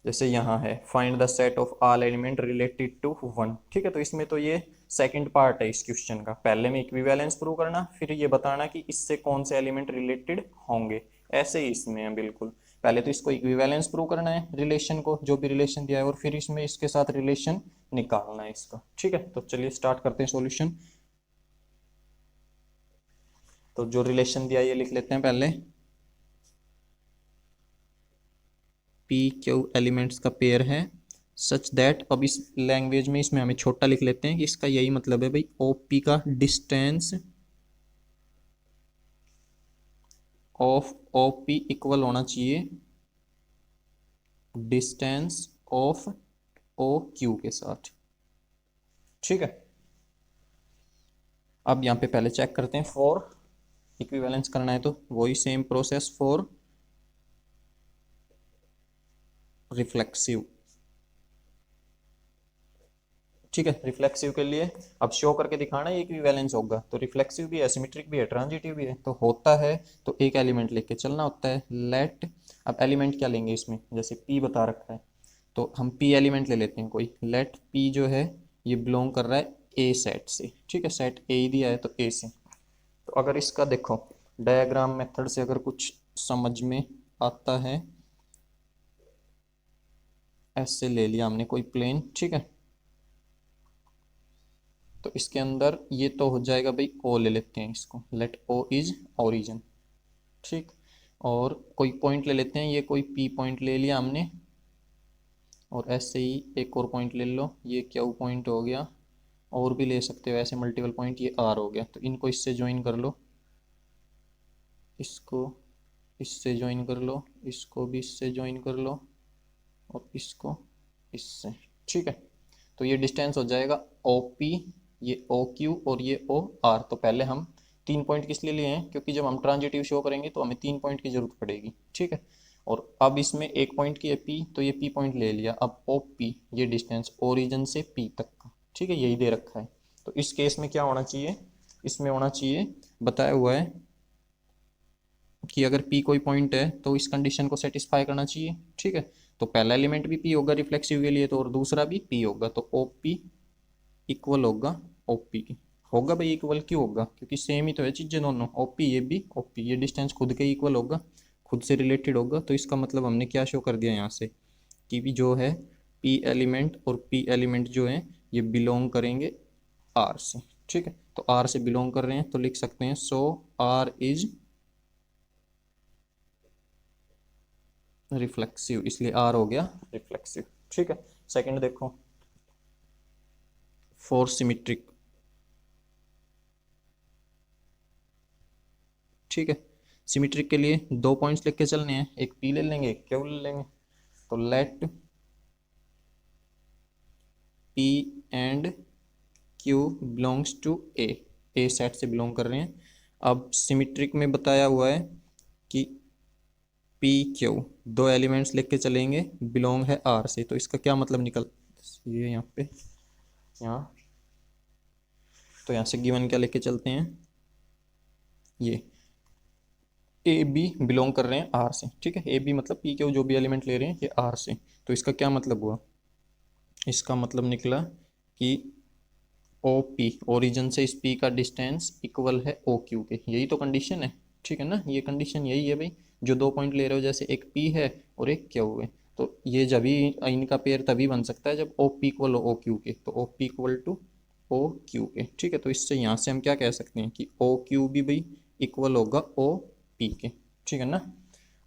A: जैसे यहाँ है find the set of all element related to 1। ठीक है, तो इसमें तो ये सेकंड पार्ट है इस क्वेश्चन का, पहले में इक्विवेलेंस प्रूव करना, फिर ये बताना कि इससे कौन से एलिमेंट रिलेटेड होंगे। ऐसे ही इसमें है बिल्कुल, पहले तो इसको इक्विवेलेंस प्रूव करना है रिलेशन को, जो भी रिलेशन दिया है, और फिर इसमें इसके साथ रिलेशन निकालना है इसका। ठीक है, तो चलिए स्टार्ट करते हैं सॉल्यूशन। तो जो रिलेशन दिया है ये लिख लेते हैं पहले, पी क्यू एलिमेंट्स का पेयर है सच दैट, अब इस लैंग्वेज में इसमें हमें छोटा लिख लेते हैं कि इसका यही मतलब है भाई, ओ पी का distance of O P equal होना चाहिए डिस्टेंस ऑफ ओ क्यू के साथ। ठीक है, अब यहाँ पे पहले चेक करते हैं, फॉर इक्विवेलेंस करना है तो वही सेम प्रोसेस फॉर रिफ्लेक्सिव। ठीक है, रिफ्लेक्सिव के लिए अब शो करके दिखाना है इक्विवेलेंस होगा, तो रिफ्लेक्सिव भी है, सिमेट्रिक भी है, ट्रांजिटिव भी है, तो होता है तो एक एलिमेंट लेके चलना होता है, लेट। अब एलिमेंट क्या लेंगे इसमें, जैसे पी बता रखा है तो हम पी एलिमेंट ले लेते हैं कोई, लेट पी जो है ये बिलोंग कर रहा है ए सेट से। ठीक है, सेट ए ही दिया है तो ए से। तो अगर इसका देखो डायग्राम मेथड से अगर कुछ समझ में आता है, ऐसे ले लिया हमने कोई प्लेन। ठीक है, तो इसके अंदर ये तो हो जाएगा भाई, ओ ले लेते हैं इसको, लेट ओ इज ओरिजिन। ठीक, और कोई पॉइंट ले लेते हैं, ये कोई पी पॉइंट ले लिया हमने, और ऐसे ही एक और पॉइंट ले लो, ये क्यू पॉइंट हो गया, और भी ले सकते हो ऐसे मल्टीपल पॉइंट, ये आर हो गया, तो इनको इससे ज्वाइन कर लो, इसको इससे ज्वाइन कर लो, इसको भी इससे ज्वाइन कर लो, और इसको इससे। ठीक है, तो ये डिस्टेंस हो जाएगा ओ पी, ये ओ क्यू और ये ओ आर। तो पहले हम 3 पॉइंट किस लिए लिए हैं, क्योंकि जब हम ट्रांजिटिव शो करेंगे तो हमें 3 पॉइंट की जरूरत पड़ेगी। ठीक है, और अब इसमें एक पॉइंट की है पी, तो ये पी पॉइंट ले लिया। अब ओ पी ये डिस्टेंस ओरिजिन से पी तक का। ठीक है, यही दे रखा है, तो इस केस में क्या होना चाहिए, इसमें होना चाहिए, बताया हुआ है कि अगर P कोई पॉइंट है तो इस कंडीशन को सेटिस्फाई करना चाहिए। ठीक है, तो पहला एलिमेंट भी P होगा रिफ्लेक्सिव के लिए, तो और दूसरा भी P होगा, तो OP इक्वल होगा OP की। होगा भाई इक्वल क्यों होगा, क्योंकि सेम ही तो है चीज़ें दोनों, OP ये भी OP, ये डिस्टेंस खुद के इक्वल होगा, खुद से रिलेटेड होगा। तो इसका मतलब हमने क्या शो कर दिया यहाँ से कि भी जो है P एलिमेंट और P एलिमेंट जो है ये बिलोंग करेंगे R से। ठीक है, तो R से बिलोंग कर रहे हैं तो लिख सकते हैं सो R इज रिफ्लेक्सिव, इसलिए आर हो गया रिफ्लेक्सिव। ठीक है, सेकंड देखो, फॉर सिमेट्रिक। ठीक है, सिमेट्रिक के लिए 2 पॉइंट्स लिख के चलने हैं, एक पी ले लेंगे एक क्यू ले लेंगे, तो let P and Q belongs to A set से बिलोंग कर रहे हैं। अब सिमेट्रिक में बताया हुआ है कि पी क्यू दो एलिमेंट्स लिख के चलेंगे, बिलोंग है आर से, तो इसका क्या मतलब निकल, ये यहाँ पे, यहाँ तो यहाँ से गिवन क्या लेके चलते हैं, ये ए बी बिलोंग कर रहे हैं आर से। ठीक है, ए बी मतलब पी क्यू जो भी एलिमेंट ले रहे हैं ये आर से, तो इसका क्या मतलब हुआ, इसका मतलब निकला कि ओ पी ओरिजिन से इस पी का डिस्टेंस इक्वल है ओ क्यू के, यही तो कंडीशन है। ठीक है ना, ये कंडीशन यही है भाई, जो 2 पॉइंट ले रहे हो, जैसे एक पी है और एक क्यू है, तो ये जब भी इनका पेयर तभी बन सकता है जब ओ पी इक्वल हो ओ क्यू के, तो O P equal to O Q के। ठीक है, तो इससे यहाँ से हम क्या कह सकते हैं कि ओ क्यू भी भाई इक्वल होगा ओ पी के। ठीक है ना,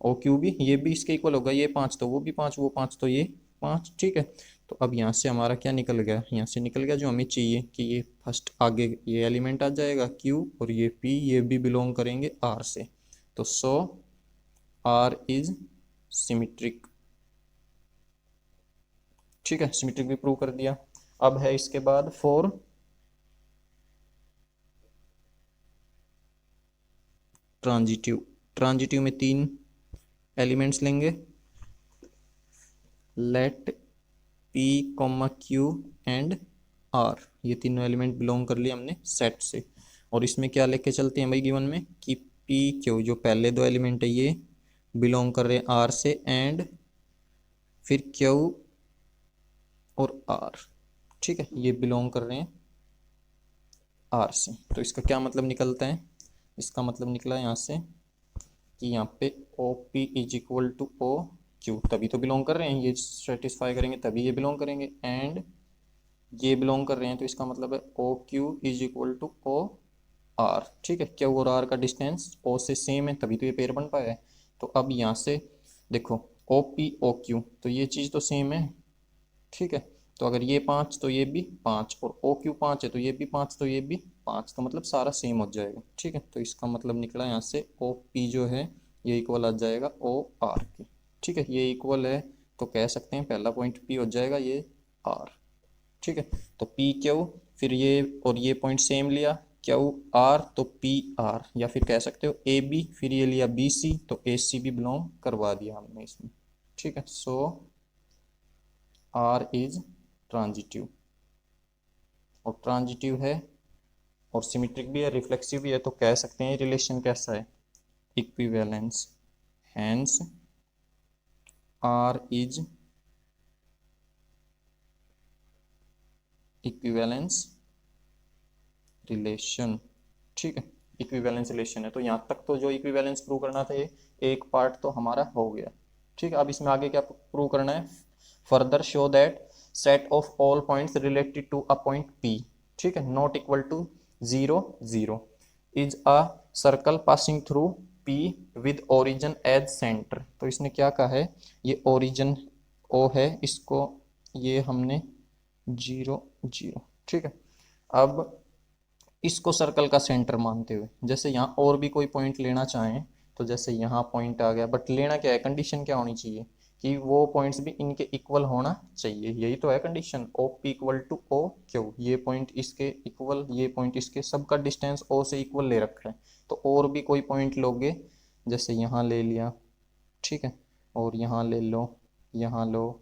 A: ओ क्यू भी ये भी इसके इक्वल होगा, ये 5 तो वो भी 5, वो 5 तो ये 5। ठीक है, तो अब यहाँ से हमारा क्या निकल गया, यहाँ से निकल गया जो हमें चाहिए कि ये फर्स्ट आगे ये एलिमेंट आ जाएगा Q और ये P, ये भी बिलोंग करेंगे R से। तो सो R इज सिमेट्रिक। ठीक है, सिमेट्रिक भी प्रूव कर दिया। अब है इसके बाद फॉर ट्रांजिटिव। ट्रांजिटिव में 3 एलिमेंट्स लेंगे, let P, Q and R। ये तीनों एलिमेंट बिलोंग कर लिए हमने सेट से। और इसमें क्या लेके चलते हैं भाई गिवन में कि P, Q जो पहले 2 एलिमेंट है ये बिलोंग कर रहे हैं R से, एंड फिर Q और R, ठीक है, ये बिलोंग कर रहे हैं R से। तो इसका क्या मतलब निकलता है, इसका मतलब निकला यहाँ से कि यहाँ पे O P is equal to O Q, तभी तो बिलोंग कर रहे हैं, ये सेटिस्फाई करेंगे तभी ये बिलोंग करेंगे, एंड ये बिलोंग कर रहे हैं तो इसका मतलब है O Q is equal to O R. ठीक है, क्यू और आर का डिस्टेंस ओ से सेम है तभी तो ये पेयर बन पाया है। तो अब यहाँ से देखो ओ पी ओ क्यू, तो ये चीज़ तो सेम है। ठीक है, तो अगर ये 5 तो ये भी 5, और ओ क्यू 5 है तो ये भी 5, तो ये भी 5, तो मतलब सारा सेम हो जाएगा। ठीक है, तो इसका मतलब निकला यहाँ से ओ पी जो है ये इक्वल आ जाएगा ओ आर के। ठीक है, ये इक्वल है तो कह सकते हैं पहला पॉइंट पी हो जाएगा ये आर। ठीक है, तो पी क्यू, फिर ये और ये पॉइंट सेम लिया क्यू आर, तो पी आर, या फिर कह सकते हो ए बी, फिर ये लिया बी सी, तो ए सी भी बिलोंग करवा दिया हमने इसमें। ठीक है, सो आर इज ट्रांजिटिव, और ट्रांजिटिव है और सिमेट्रिक भी है, रिफ्लेक्सिव भी है, तो कह सकते हैं रिलेशन कैसा है, equivalence. Hence R is equivalence relation. ठीक है, इक्विवेलेंस रिलेशन है, तो यहाँ तक तो जो इक्विवेलेंस प्रूव करना था ये एक पार्ट तो हमारा हो गया। ठीक है, अब इसमें आगे क्या प्रूव करना है, further show that set of all points related to a point P, ठीक है, not equal to 0 0 is a circle passing through P with origin as centre. तो इसने क्या कहा है, ये ओरिजिन O है, इसको ये हमने 0 0। ठीक है, अब इसको सर्कल का सेंटर मानते हुए, जैसे यहाँ और भी कोई पॉइंट लेना चाहें तो जैसे यहाँ पॉइंट आ गया, बट लेना क्या है, कंडीशन क्या होनी चाहिए कि वो पॉइंट्स भी इनके इक्वल होना चाहिए, यही तो है condition. O P equal to O Q, ये पॉइंट इसके इक्वल, ये पॉइंट इसके, सबका डिस्टेंस ओ से इक्वल ले रखा है। तो और भी कोई पॉइंट लोगे, जैसे यहाँ ले लिया, ठीक है, और यहाँ ले लो, यहाँ लो,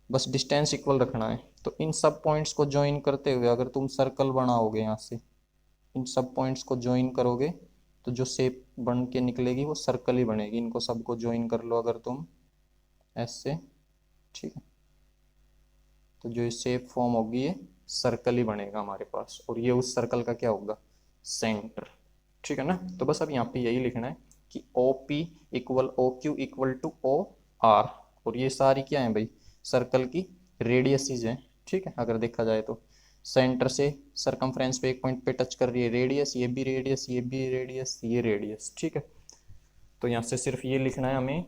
A: बस डिस्टेंस इक्वल रखना है। तो इन सब पॉइंट्स को ज्वाइन करते हुए अगर तुम सर्कल बनाओगे, यहाँ से इन सब पॉइंट्स को ज्वाइन करोगे तो जो शेप बन के निकलेगी वो सर्कल ही बनेगी। इनको सबको ज्वाइन कर लो अगर तुम ऐसे, ठीक है, तो जो ये शेप फॉर्म होगी ये सर्कल ही बनेगा हमारे पास, और ये उस सर्कल का क्या होगा, सेंटर। ठीक है ना, तो बस अब यहाँ पे यही लिखना है कि O P equal O Q equal to O R, और ये सारी क्या है भाई, सर्कल की रेडियसिस है। ठीक है, अगर देखा जाए तो सेंटर से सरकमफ्रेंस पे एक पॉइंट पे टच कर रही है रेडियस, ये भी रेडियस, ये भी रेडियस, ये रेडियस। ठीक है, तो यहाँ से सिर्फ ये लिखना है हमें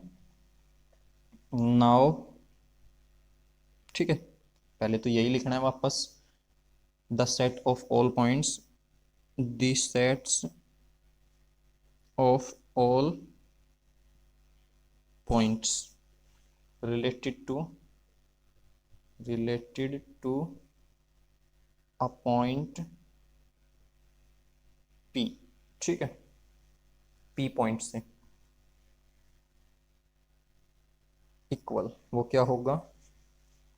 A: नाउ। ठीक है, पहले तो यही लिखना है वापस, the set of all points, the sets of all points related to a point P। ठीक है, P पॉइंट से इक्वल वो क्या होगा,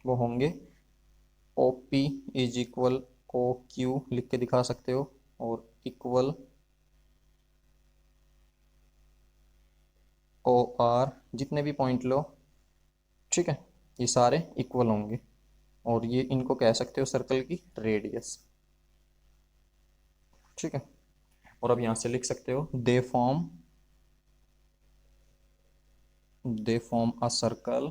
A: वो होंगे O P is equal O Q लिख के दिखा सकते हो, और इक्वल ओ आर, जितने भी पॉइंट लो, ठीक है, ये सारे इक्वल होंगे, और ये इनको कह सकते हो सर्कल की रेडियस। ठीक है, और अब यहां से लिख सकते हो दे फॉर्म अ सर्कल,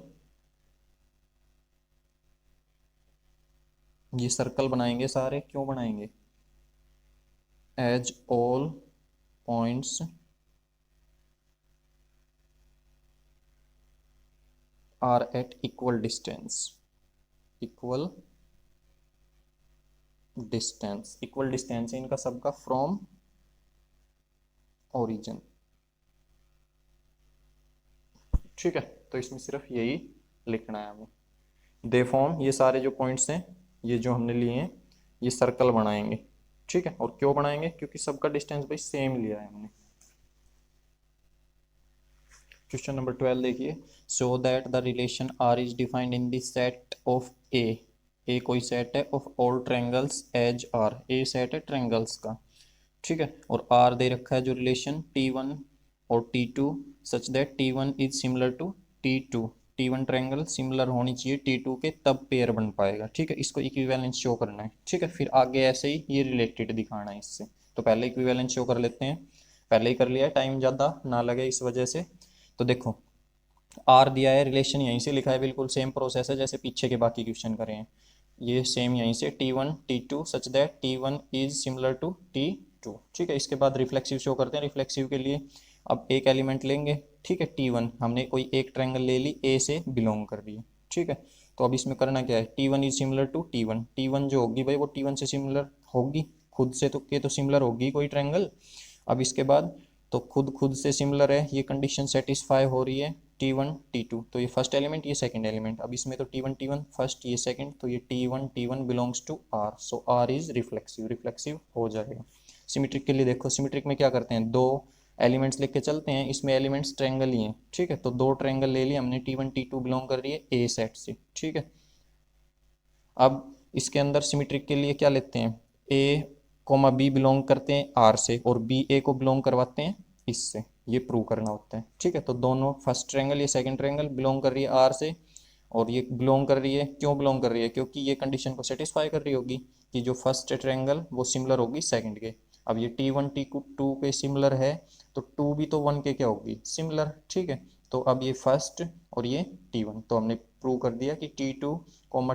A: ये सर्कल बनाएंगे सारे, क्यों बनाएंगे, as all points are at equal distance, equal distance है इनका सबका फ्रॉम ओरिजिन। ठीक है, तो इसमें सिर्फ यही लिखना है हमें। दे फॉर्म, ये सारे जो पॉइंट्स हैं ये जो हमने लिए हैं ये सर्कल बनाएंगे। ठीक है, और क्यों बनाएंगे, क्योंकि सबका डिस्टेंस भाई सेम लिया है हमने। क्वेश्चन नंबर 12 देखिए, so that the relation R is defined in the set of A कोई सेट है of all triangles as R, A set है ट्रायंगल्स का। ठीक है, और आर दे रखा है जो रिलेशन T1 और T2 such that T1 is similar to T2, T1 triangle similar होनी चाहिए T2 के, तब पेयर बन पाएगा। ठीक है, इसको इक्विवेलेंस शो करना है। ठीक है, फिर आगे ऐसे ही ये रिलेटेड दिखाना है इससे। तो पहले इक्विवेलेंस शो कर लेते हैं, पहले ही कर लिया है, टाइम ज़्यादा ना लगे इस वजह से। तो देखो आर दिया है, रिलेशन यहीं से लिखा है, बिल्कुल सेम प्रोसेस है जैसे पीछे के बाकी क्वेश्चन करे हैं। ये सेम यहीं से T1 T2 such that T1 is similar to T2। ठीक है, इसके बाद रिफ्लेक्सिव शो करते हैं। रिफ्लेक्सिव के लिए अब एक एलिमेंट लेंगे। ठीक है, T1 हमने कोई एक ट्रायंगल ले ली, ए से बिलोंग कर रही है। ठीक है, तो अब इसमें करना क्या है, T1 is similar to T1, T1 जो होगी भाई वो T1 से सिमिलर होगी, खुद से तो के तो सिमिलर होगी कोई ट्रायंगल। अब इसके बाद तो खुद खुद से सिमिलर है, ये कंडीशन सेटिस्फाई हो रही है T1 T2, तो ये फर्स्ट एलिमेंट ये सेकंड एलिमेंट। अब इसमें तो T1 T1 फर्स्ट, ये सेकंड, तो ये T1 T1 belongs to R, so R is reflexive, reflexive हो जाएगा। सिमेट्रिक के लिए देखो, सिमेट्रिक में क्या करते हैं, दो एलिमेंट्स लेके चलते हैं, इसमें एलिमेंट्स ट्रायंगल ही हैं। ठीक है, तो दो ट्रायंगल ले लिए हमने, T1 T2 बिलोंग कर रही है ए सेट से। ठीक है, अब इसके अंदर सिमेट्रिक के लिए क्या लेते हैं, ए कोमा बी बिलोंग करते हैं आर से, और बी ए को बिलोंग करवाते हैं इससे, ये प्रूव करना होता है। ठीक है, तो दोनों फर्स्ट ट्रायंगल ये सेकंड ट्रायंगल बिलोंग कर रही है आर से, और ये बिलोंग कर रही है, क्यों बिलोंग कर रही है, क्योंकि ये कंडीशन को सेटिस्फाई कर रही होगी कि जो फर्स्ट ट्रायंगल वो सिमिलर होगी सेकंड के। अब ये T1 T2 के सिमिलर है, तो टू भी तो वन के क्या होगी, सिमिलर। ठीक है, तो अब ये फर्स्ट और ये T1, तो हमने प्रूव कर दिया कि T2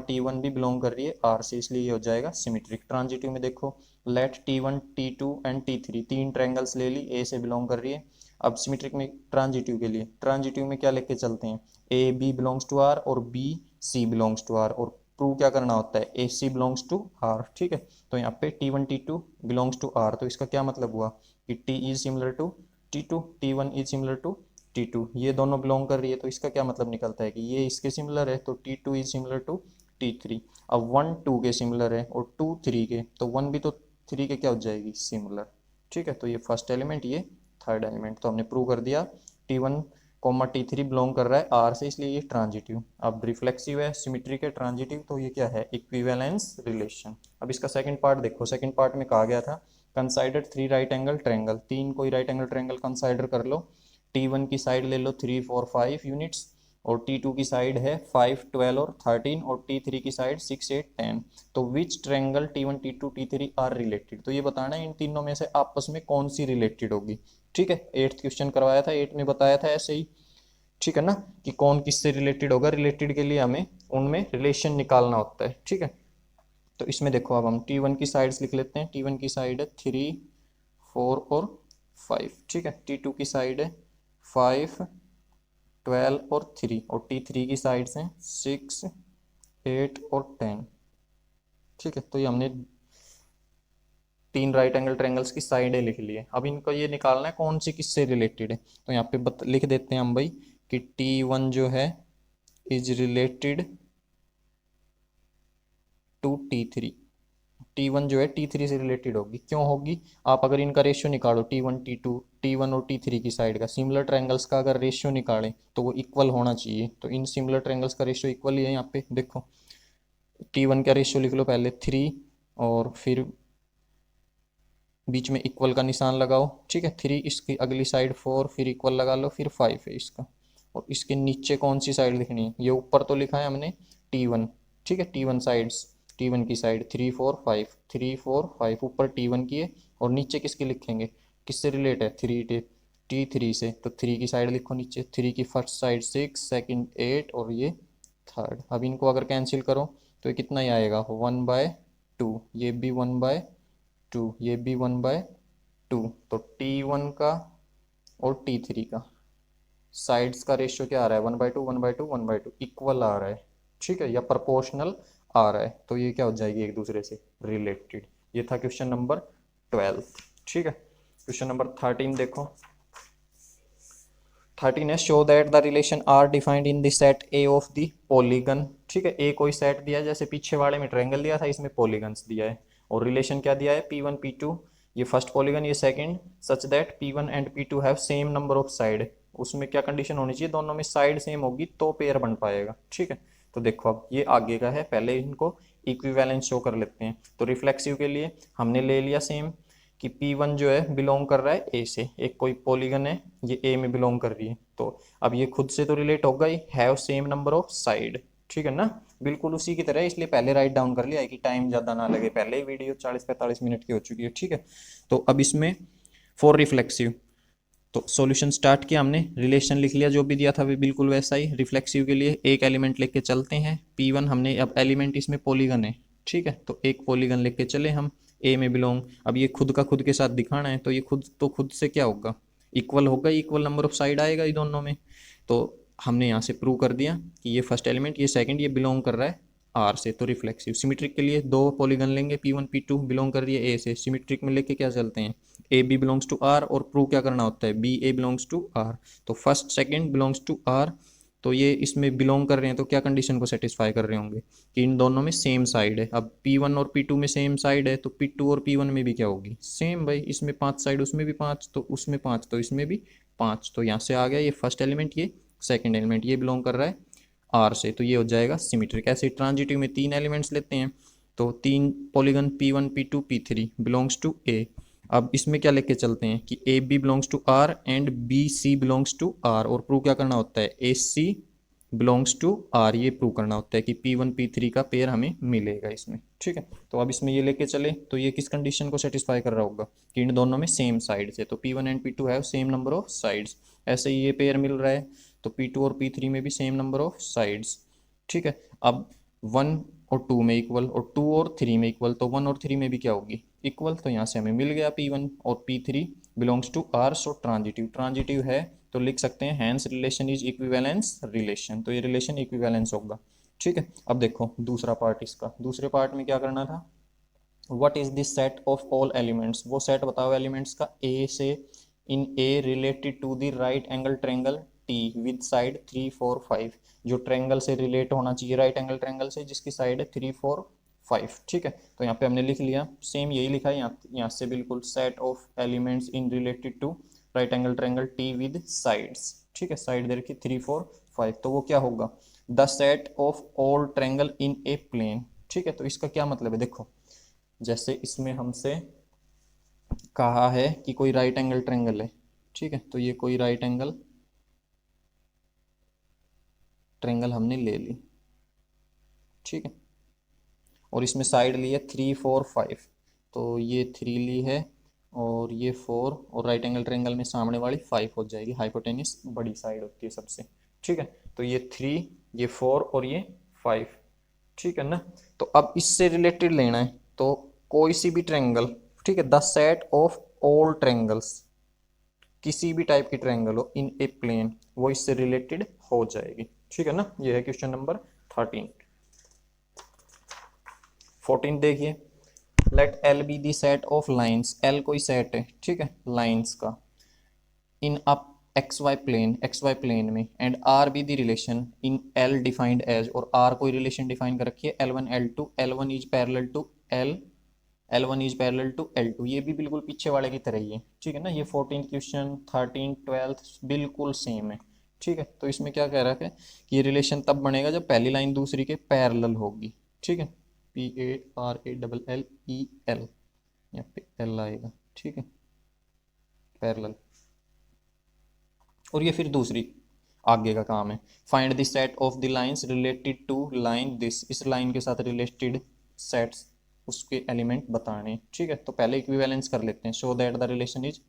A: T1 भी बिलोंग कर रही है आर से, इसलिए ये हो जाएगा सिमेट्रिक। ट्रांजिटिव में देखो, late T1 T2 and T3, तीन ट्रायंगल्स ले ली, ए से बिलोंग कर रही है। अब सिमेट्रिक में ट्रांजिटिव के लिए, ट्रांजिटिव में क्या लेके चलते हैं, A B belongs to R और B C belongs to R, और प्रूव क्या करना होता है, A C belongs to R. ठीक है, तो यहाँ पे T1 T2 belongs to R, तो इसका क्या मतलब हुआ कि T is similar to T2, T1 is similar to T2, ये दोनों बिलोंग कर रही है, तो इसका क्या मतलब निकलता है कि ये इसके सिमिलर है, तो T2 is similar to T3। अब 1 2 के सिमिलर है और 2 3 के, तो 1 भी तो 3 के क्या हो जाएगी, सिमिलर। ठीक है, तो ये फर्स्ट एलिमेंट, ये थर्ड एलिमेंट, तो हमने प्रूव कर दिया T1 T3 बिलोंग कर रहा है आर से, इसलिए ये ट्रांजिटिव। अब रिफ्लेक्सिव है, सिमेट्रिक है, ट्रांजिटिव, तो ये क्या है, इक्विवेलेंस रिलेशन। अब इसका सेकंड पार्ट देखो, सेकंड पार्ट में कहा गया था कंसाइडर 3 राइट एंगल ट्रायंगल, तीन कोई राइट एंगल ट्रायंगल कंसाइडर कर लो। T1 की साइड ले लो 3 4 5 यूनिट्स, और T2 की साइड है 5 12 और 13, और T3 की साइड 6 8 10। तो विच triangle T1 T2 T3 are related, तो ये बताना है इन तीनों में से आपस में कौन सी रिलेटेड होगी। ठीक है, 8th क्वेश्चन करवाया था, 8 में बताया था ऐसे ही। ठीक है ना, कि कौन किससे रिलेटेड होगा, रिलेटेड के लिए हमें उनमें रिलेशन निकालना होता है। ठीक है, तो इसमें देखो अब हम T1 की साइड्स लिख लेते हैं। T1 की साइड है 3 4 और 5। ठीक है, T2 की साइड है 5 12 और 3, और T3 की साइड्स हैं 6 8 और 10। ठीक है, तो ये हमने तीन राइट एंगल ट्रायंगल्स की साइडें लिख ली है। अब इनको ये निकालना है कौन सी किससे रिलेटेड है, तो यहाँ पे लिख देते हैं हम भाई कि T1 जो है is related to T3। T1 जो है T3 से रिलेटेड होगी, क्यों होगी, आप अगर इनका रेशियो निकालो T1 T2 T1 और T3 की साइड का, सिमिलर ट्रायंगल्स का अगर रेशियो निकालें तो वो इक्वल होना चाहिए, तो इन सिमिलर ट्रायंगल्स का रेशियो इक्वल ही है। यहाँ पे देखो T1 का रेशियो लिख लो पहले 3, और फिर बीच में इक्वल का निशान लगाओ। ठीक है, 3, इसकी अगली साइड 4, फिर इक्वल लगा लो, फिर 5 है इसका, और इसके नीचे कौन सी साइड लिखनी है, ये ऊपर तो लिखा है हमने T1। ठीक है, T1 साइड्स, T1 की साइड 3 4 5, 3 4 5 ऊपर T1 की है, और नीचे किसकी लिखेंगे, किससे रिलेट है, T3 से, तो 3 की साइड लिखो नीचे, 3 की फर्स्ट साइड 6, सेकंड 8, और ये थर्ड। अब इनको अगर कैंसिल करो तो ये कितना ही आएगा, 1/2, ये भी 1/2, ये भी 1/2, तो T1 का और T3 का साइड्स का रेशियो क्या आ रहा है, 1/2 1/2 1/2, इक्वल आ रहा है। ठीक है, या प्रोपोर्शनल आ रहा है, तो ये क्या हो जाएगी, एक दूसरे से रिलेटेड। ये था क्वेश्चन नंबर 12। ठीक है, क्वेश्चन नंबर 13 देखो। 13 है, show that the relation R defined in the set A of the polygon. ठीक है, ए कोई सेट दिया है, जैसे पीछे वाले में ट्रायंगल दिया था, इसमें पॉलीगन्स दिया है, और रिलेशन क्या दिया है, P1 P2, ये फर्स्ट पॉलीगन, ये second, such that P1 and P2 have same number of side. उसमें क्या कंडीशन होनी चाहिए, दोनों में साइड सेम होगी तो पेयर बन पाएगा। ठीक है, तो देखो अब ये आगे का है, पहले इनको इक्विवेलेंस शो कर लेते हैं। तो रिफ्लेक्सिव के लिए हमने ले लिया सेम कि P1 जो है बिलोंग कर रहा है ए से, एक कोई पॉलीगन है ये ए में बिलोंग कर रही है, तो अब ये खुद से तो रिलेट होगा ही, have same number of side. ठीक है ना, बिल्कुल उसी की तरह, इसलिए पहले राइट डाउन कर लिया है कि टाइम ज़्यादा ना लगे, पहले ही वीडियो 40-45 मिनट की हो चुकी है। ठीक है, तो अब इसमें फॉर रिफ्लेक्सिव, तो सॉल्यूशन स्टार्ट किया हमने, रिलेशन लिख लिया, जो भी दिया था वो बिल्कुल वैसा ही। रिफ्लेक्सिव के लिए एक एलिमेंट लेके चलते हैं, P1 हमने, अब एलिमेंट इसमें पॉलीगन है। ठीक है, तो एक पॉलीगन लेके चले हम, ए में बिलोंग। अब ये खुद का खुद के साथ दिखाना है, तो ये खुद तो खुद से क्या होगा, इक्वल होगा, इक्वल नंबर ऑफ साइड आएगा ये दोनों में। तो हमने यहाँ से प्रूव कर दिया कि ये फर्स्ट एलिमेंट, ये सेकंड, ये बिलोंग कर रहा है आर से, तो रिफ्लेक्सिव। सिमेट्रिक के लिए दो पॉलीगन लेंगे, P1 P2 बिलोंग कर रही है ए से, सिमेट्रिक में लेके क्या चलते हैं, A B belongs to R, और प्रूव क्या करना होता है, B A belongs to R. तो first second belongs to R, तो ये इसमें बिलोंग कर रहे हैं, तो क्या कंडीशन को सेटिस्फाई कर रहे होंगे कि इन दोनों में सेम साइड है। अब P1 और P2 में सेम साइड है, तो P2 और P1 में भी क्या होगी, सेम भाई, इसमें 5 साइड, उसमें भी 5, तो उसमें 5, तो इसमें भी 5। तो यहाँ से आ गया ये फर्स्ट एलिमेंट, ये सेकेंड एलिमेंट, ये बिलोंग कर रहा है आर से, तो ये हो जाएगा सिमेट्रिक। ऐसे ट्रांजिटिव में 3 एलिमेंट्स लेते हैं, तो 3 polygon P1 P2 P3 belongs to ए। अब इसमें क्या लेके चलते हैं कि A B belongs to R and B C belongs to R, और प्रूव क्या करना होता है, A C belongs to R, ये प्रूव करना होता है कि P1 P3 का पेयर हमें मिलेगा इसमें। ठीक है, तो अब इसमें ये लेके चले, तो ये किस कंडीशन को सेटिस्फाई कर रहा होगा कि इन दोनों में सेम साइड्स है, तो P1 and P2 have same number of sides. ऐसे ही ये पेयर मिल रहा है, तो P2 और P3 में भी सेम नंबर ऑफ साइड्स। ठीक है, अब 1 और 2 में इक्वल, और 2 और 3 में इक्वल, तो 1 और 3 में भी क्या होगी, इक्वल। तो यहाँ से हमें मिल गया P1 और P3 belongs to R, so transitive. Transitive है तो लिख सकते हैं hence relation is equivalence relation, तो ये रिलेशन इक्विवेलेंस होगा। ठीक है, अब देखो दूसरा पार्ट इसका, दूसरे पार्ट में क्या करना था, what is this set of all elements, वो सेट बताओ एलिमेंट्स का ए से, in A related to the right angle triangle T with side 3 4 5, जो ट्रायंगल से रिलेट होना चाहिए, राइट एंगल ट्रायंगल से, जिसकी साइड है 3 4 5। ठीक है, तो यहाँ पे हमने लिख लिया, सेम यही लिखा है यहाँ से बिल्कुल, set of elements in related to right angle triangle T with sides. ठीक है, साइड दे रखी 3 4 5, तो वो क्या होगा, the set of all triangle in a plane. ठीक है, तो इसका क्या मतलब है, देखो जैसे इसमें हमसे कहा है कि कोई राइट एंगल ट्रायंगल है। ठीक है, तो ये कोई राइट एंगल ट्रायंगल हमने ले ली। ठीक है, और इसमें साइड ली है 3 4 5, तो ये 3 ली है और ये 4, और राइट एंगल ट्रायंगल में सामने वाली 5 हो जाएगी, हाइपोटेन्यूस बड़ी साइड होती है सबसे। ठीक है, तो ये 3, ये 4 और ये 5। ठीक है ना, तो अब इससे रिलेटेड लेना है, तो कोई सी भी ट्रायंगल, ठीक है, the set of all triangles, किसी भी टाइप की ट्रायंगल हो इन ए प्लेन, वो इससे रिलेटेड हो जाएगी। ठीक है ना, ये है क्वेश्चन नंबर 13। 14 देखिए, let L be the set of lines, L कोई सेट है, ठीक है, लाइन्स का, in up X Y plane, X Y plane में, and R be the relation in L defined as, और आर कोई रिलेशन डिफाइन कर रखी है L1 L2, L1 is parallel to L, L1 is parallel to L2, ये भी बिल्कुल पीछे वाले की तरह ही है। ठीक है ना, ये 14 क्वेश्चन 13 12 बिल्कुल सेम है। ठीक है, तो इसमें क्या कह रहा है कि ये रिलेशन तब बनेगा जब पहली लाइन दूसरी के पैरेलल होगी। ठीक है, PARALLEL, यहाँ पे एल आएगा। ठीक है, पैरेलल, और ये फिर दूसरी आगे का काम है, find the set of the lines related to line this, इस लाइन के साथ रिलेटेड सेट्स, उसके एलिमेंट बताने। ठीक है, तो पहले इक्विवेलेंस कर लेते हैं, show that the relation is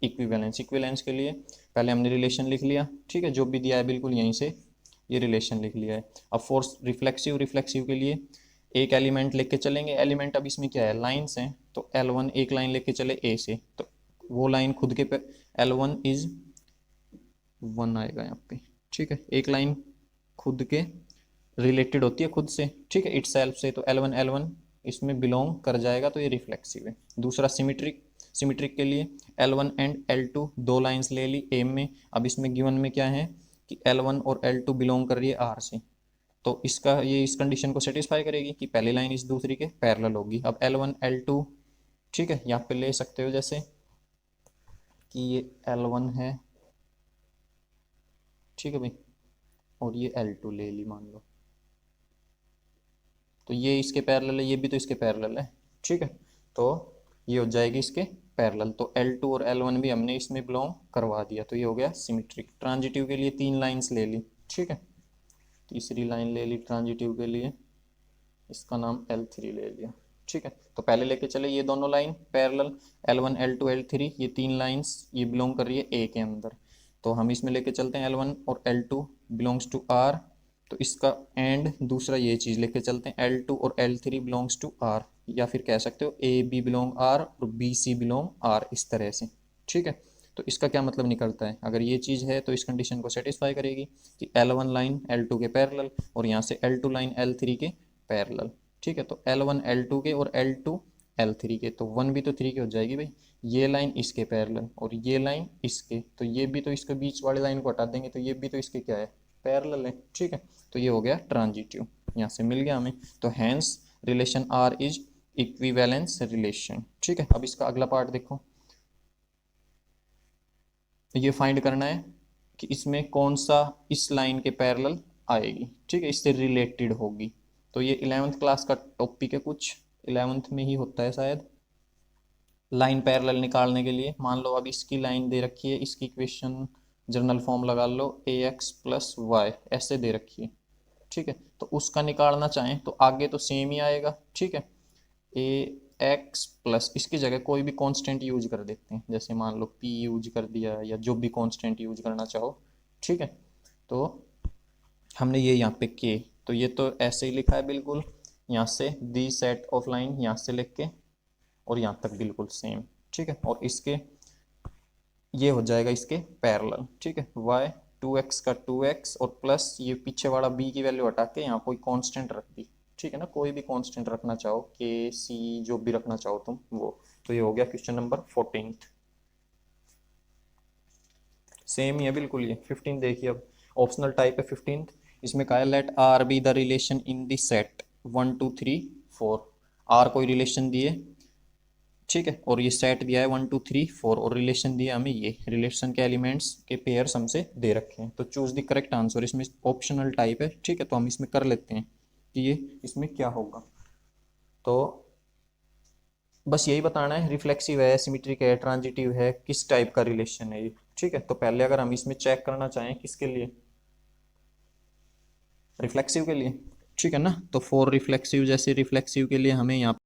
A: equivalence. Equivalence के लिए पहले हमने रिलेशन लिख लिया, ठीक है, जो भी दिया है बिल्कुल यहीं से ये रिलेशन लिख लिया है। अब फोर्स रिफ्लेक्सिव, रिफ्लेक्सिव के लिए एक एलिमेंट लेके चलेंगे, एलिमेंट अब इसमें क्या है, लाइन्स हैं, तो L1 एक लाइन लेके चले ए से, तो वो लाइन खुद के पे L1 इज 1 आएगा यहाँ पे। ठीक है, एक लाइन खुद के रिलेटेड होती है खुद से, ठीक है, इट सेल्फ से, तो L1 L1 इसमें बिलोंग कर जाएगा, तो ये रिफ्लेक्सिव है। दूसरा सिमेट्रिक, सिमेट्रिक के लिए L1 एंड L2 दो लाइंस ले ली एम में। अब इसमें गिवन में क्या है कि L1 और L2 बिलोंग कर रही है R से, तो इसका ये इस कंडीशन को सेटिस्फाई करेगी कि पहली लाइन इस दूसरी के पैरेलल होगी। अब L1 L2, ठीक है, यहाँ पे ले सकते हो जैसे कि ये L1 है, ठीक है भाई, और ये L2 ले ली मान लो, तो ये इसके पैरेलल है, ये भी तो इसके पैरेलल है, ठीक है, तो ये हो जाएगी इसके पैरेलल। तो L2 और L1 भी हमने इसमें बिलोंग करवा दिया, तो ये हो गया सिमेट्रिक। ट्रांजिटिव के लिए तीन लाइंस ले ली, ठीक है, तीसरी लाइन ले ली ट्रांजिटिव के लिए, इसका नाम L3 ले लिया, ठीक है। तो पहले लेके चले ये दोनों line parallel, L1 L2 L3, ये तीन लाइंस ये बिलोंग कर रही है A के अंदर, तो हम इसमें लेके चलते हैं L1 और L2 बिलोंग्स टू R, तो इसका एंड दूसरा ये चीज़ लेके चलते हैं L2 और L3 बिलोंग्स टू R, या फिर कह सकते हो A B बिलोंग R और B C बिलोंग R, इस तरह से, ठीक है। तो इसका क्या मतलब निकलता है, अगर ये चीज़ है तो इस कंडीशन को सेटिस्फाई करेगी कि L1 लाइन L2 के पैरेलल और यहाँ से L2 लाइन L3 के पैरेलल, ठीक है। तो L1 L2 के और L2 L3 के, तो 1 भी तो 3 के हो जाएगी भाई, ये लाइन इसके पैरेलल और ये लाइन इसके, तो ये भी तो इसके बीच वाली लाइन को हटा देंगे, तो ये भी तो इसके क्या है, पैरेलल है, ठीक है। तो ये हो गया ट्रांजिटिव, यहाँ से मिल गया हमें। तो hence relation R is equivalence relation, ठीक है। अब इसका अगला पार्ट देखो, ये फाइंड करना है कि इसमें कौन सा इस लाइन के पैरेलल आएगी, ठीक है, इससे रिलेटेड होगी। तो ये 11th क्लास का टॉपिक है, कुछ 11th में ही होता है शायद, लाइन पैरेलल निकालने के लिए। मान लो अब इसकी लाइन दे रखी है, इसकी इक्वेशन जनरल फॉर्म लगा लो, ax प्लस वाई ऐसे दे रखी है, ठीक है। तो उसका निकालना चाहें तो आगे तो सेम ही आएगा, ठीक है, ax प्लस इसकी जगह कोई भी कांस्टेंट यूज कर देते हैं, जैसे मान लो p यूज कर दिया या जो भी कांस्टेंट यूज करना चाहो, ठीक है। तो हमने ये यहाँ पे k, तो ये तो ऐसे ही लिखा है बिल्कुल, यहाँ से दी सेट ऑफ लाइन यहाँ से लिख के और यहाँ तक बिल्कुल सेम, ठीक है। और इसके ये हो जाएगा इसके पैरेलल, ठीक है, y 2x का 2x और प्लस ये पीछे वाला b की वैल्यू हटा के यहाँ कोई कांस्टेंट रख दी, ठीक है ना, कोई भी कांस्टेंट रखना चाहो, k c जो भी रखना चाहो तुम वो। तो ये हो गया क्वेश्चन नंबर 14th, सेम ही है बिल्कुल ये 15 देखिए। अब ऑप्शनल टाइप है 15th, इसमें कहा है let R be the relation in the set 1 2 3 4, R कोई रिलेशन दिए, ठीक है, और ये सेट दिया है 1 2 3 4 और रिलेशन दिया हमें, ये रिलेशन के एलिमेंट्स के पेयर्स हमसे दे रखे हैं। तो चूज द करेक्ट आंसर, इसमें ऑप्शनल टाइप है, ठीक है, तो हम इसमें कर लेते हैं कि ये इसमें क्या होगा। तो बस यही बताना है, रिफ्लेक्सिव है, सिमेट्रिक है, ट्रांजिटिव है, किस टाइप का रिलेशन है ये, ठीक है। तो पहले अगर हम इसमें चेक करना चाहें किसके लिए, रिफ्लेक्सिव के लिए, ठीक है ना, तो फॉर रिफ्लेक्सिव, जैसे रिफ्लेक्सिव के लिए हमें यहाँ,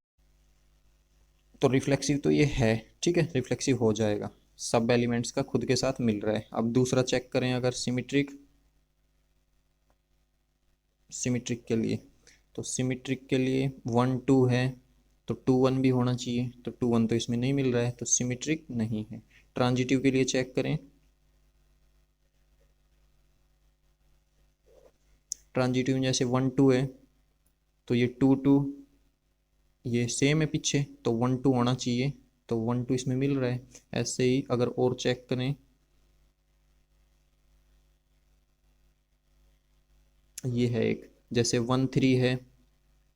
A: तो रिफ्लेक्सिव तो ये है, ठीक है, रिफ्लेक्सिव हो जाएगा, सब एलिमेंट्स का खुद के साथ मिल रहा है। अब दूसरा चेक करें अगर सिमेट्रिक, सिमेट्रिक के लिए, तो सिमेट्रिक के लिए 1 2 है, तो 2 1 भी होना चाहिए, तो 2 1 तो इसमें नहीं मिल रहा है, तो सिमेट्रिक नहीं है। ट्रांजिटिव के लिए चेक करें, ट्रांजिटिव जैसे 1 2 है, तो ये 2 2 ये सेम है पीछे, तो 1 2 होना चाहिए, तो 1 2 इसमें मिल रहा है। ऐसे ही अगर और चेक करें, ये है एक, जैसे 1 3 है,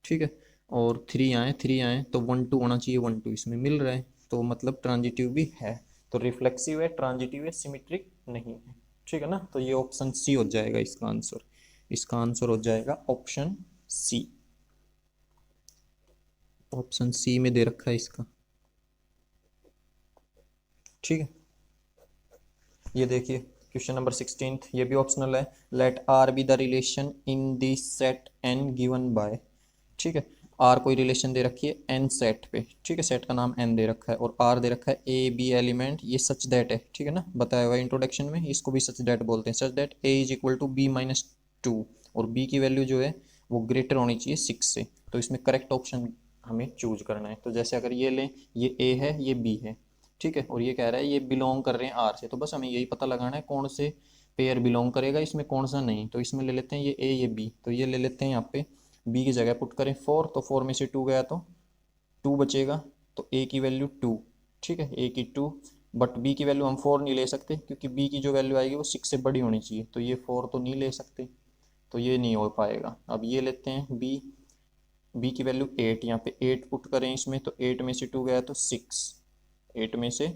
A: ठीक है, और 3 आए तो 1 2 होना चाहिए, 1 2 इसमें मिल रहा है, तो मतलब ट्रांजिटिव भी है। तो रिफ्लेक्सिव है, ट्रांजिटिव है, सिमेट्रिक नहीं है, ठीक है ना। तो ये ऑप्शन सी हो जाएगा इसका आंसर, इसका आंसर हो जाएगा ऑप्शन सी, ऑप्शन सी में दे रखा है इसका, ठीक है। ये देखिए क्वेश्चन नंबर 16, ये भी ऑप्शनल है, let R be the relation in the set N given by, ठीक है, आर कोई रिलेशन दे रखी है एन सेट पे, ठीक है, सेट का नाम एन दे रखा है और आर दे रखा है ए बी एलिमेंट, ये सच दैट है, ठीक है ना, बताया हुआ इंट्रोडक्शन में, इसको भी सच दैट बोलते हैं, such that a is equal to b minus 2 और बी की वैल्यू जो है वो ग्रेटर होनी चाहिए 6 से। तो इसमें करेक्ट ऑप्शन हमें चूज करना है। तो जैसे अगर ये लें, ये ए है ये बी है, ठीक है, और ये कह रहा है ये बिलोंग कर रहे हैं आर से, तो बस हमें यही पता लगाना है कौन से पेयर बिलोंग करेगा, इसमें कौन सा नहीं, तो इसमें ले लेते हैं ये ए ये बी, तो ये ले लेते हैं यहाँ पे बी की जगह पुट करें 4, तो 4 में से 2 गया तो 2 बचेगा, तो ए की वैल्यू 2, ठीक है, ए की 2, बट बी की वैल्यू हम 4 नहीं ले सकते क्योंकि बी की जो वैल्यू आएगी वो 6 से बड़ी होनी चाहिए, तो ये 4 तो नहीं ले सकते, तो ये नहीं हो पाएगा। अब ये लेते हैं बी, बी की वैल्यू 8, यहाँ पे 8 पुट करें इसमें, तो 8 में से 2 गया तो 6, 8 में से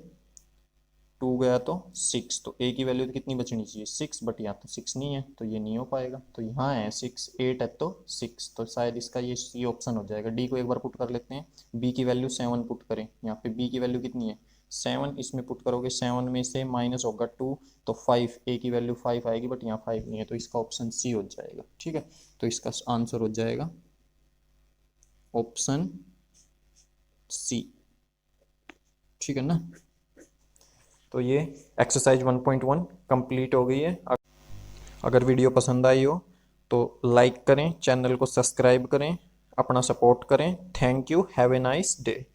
A: 2 गया तो 6, तो ए की वैल्यू तो कितनी बचनी चाहिए 6, बट यहाँ तो 6 नहीं है, तो ये नहीं हो पाएगा, तो यहाँ है 6, 8 है तो 6, तो शायद इसका ये सी ऑप्शन हो जाएगा। डी को एक बार पुट कर लेते हैं, बी की वैल्यू 7 पुट करें, यहाँ पे बी की वैल्यू कितनी है 7, इसमें पुट करोगे 7 में से माइनस होगा 2, तो 5, ए की वैल्यू 5 आएगी, बट यहाँ 5 नहीं है, तो इसका ऑप्शन सी हो जाएगा, ठीक है। तो इसका आंसर हो जाएगा ऑप्शन सी, ठीक है ना। तो ये एक्सरसाइज 1.1 कंप्लीट हो गई है। अगर वीडियो पसंद आई हो तो लाइक करें, चैनल को सब्सक्राइब करें, अपना सपोर्ट करें। Thank you, have a nice day.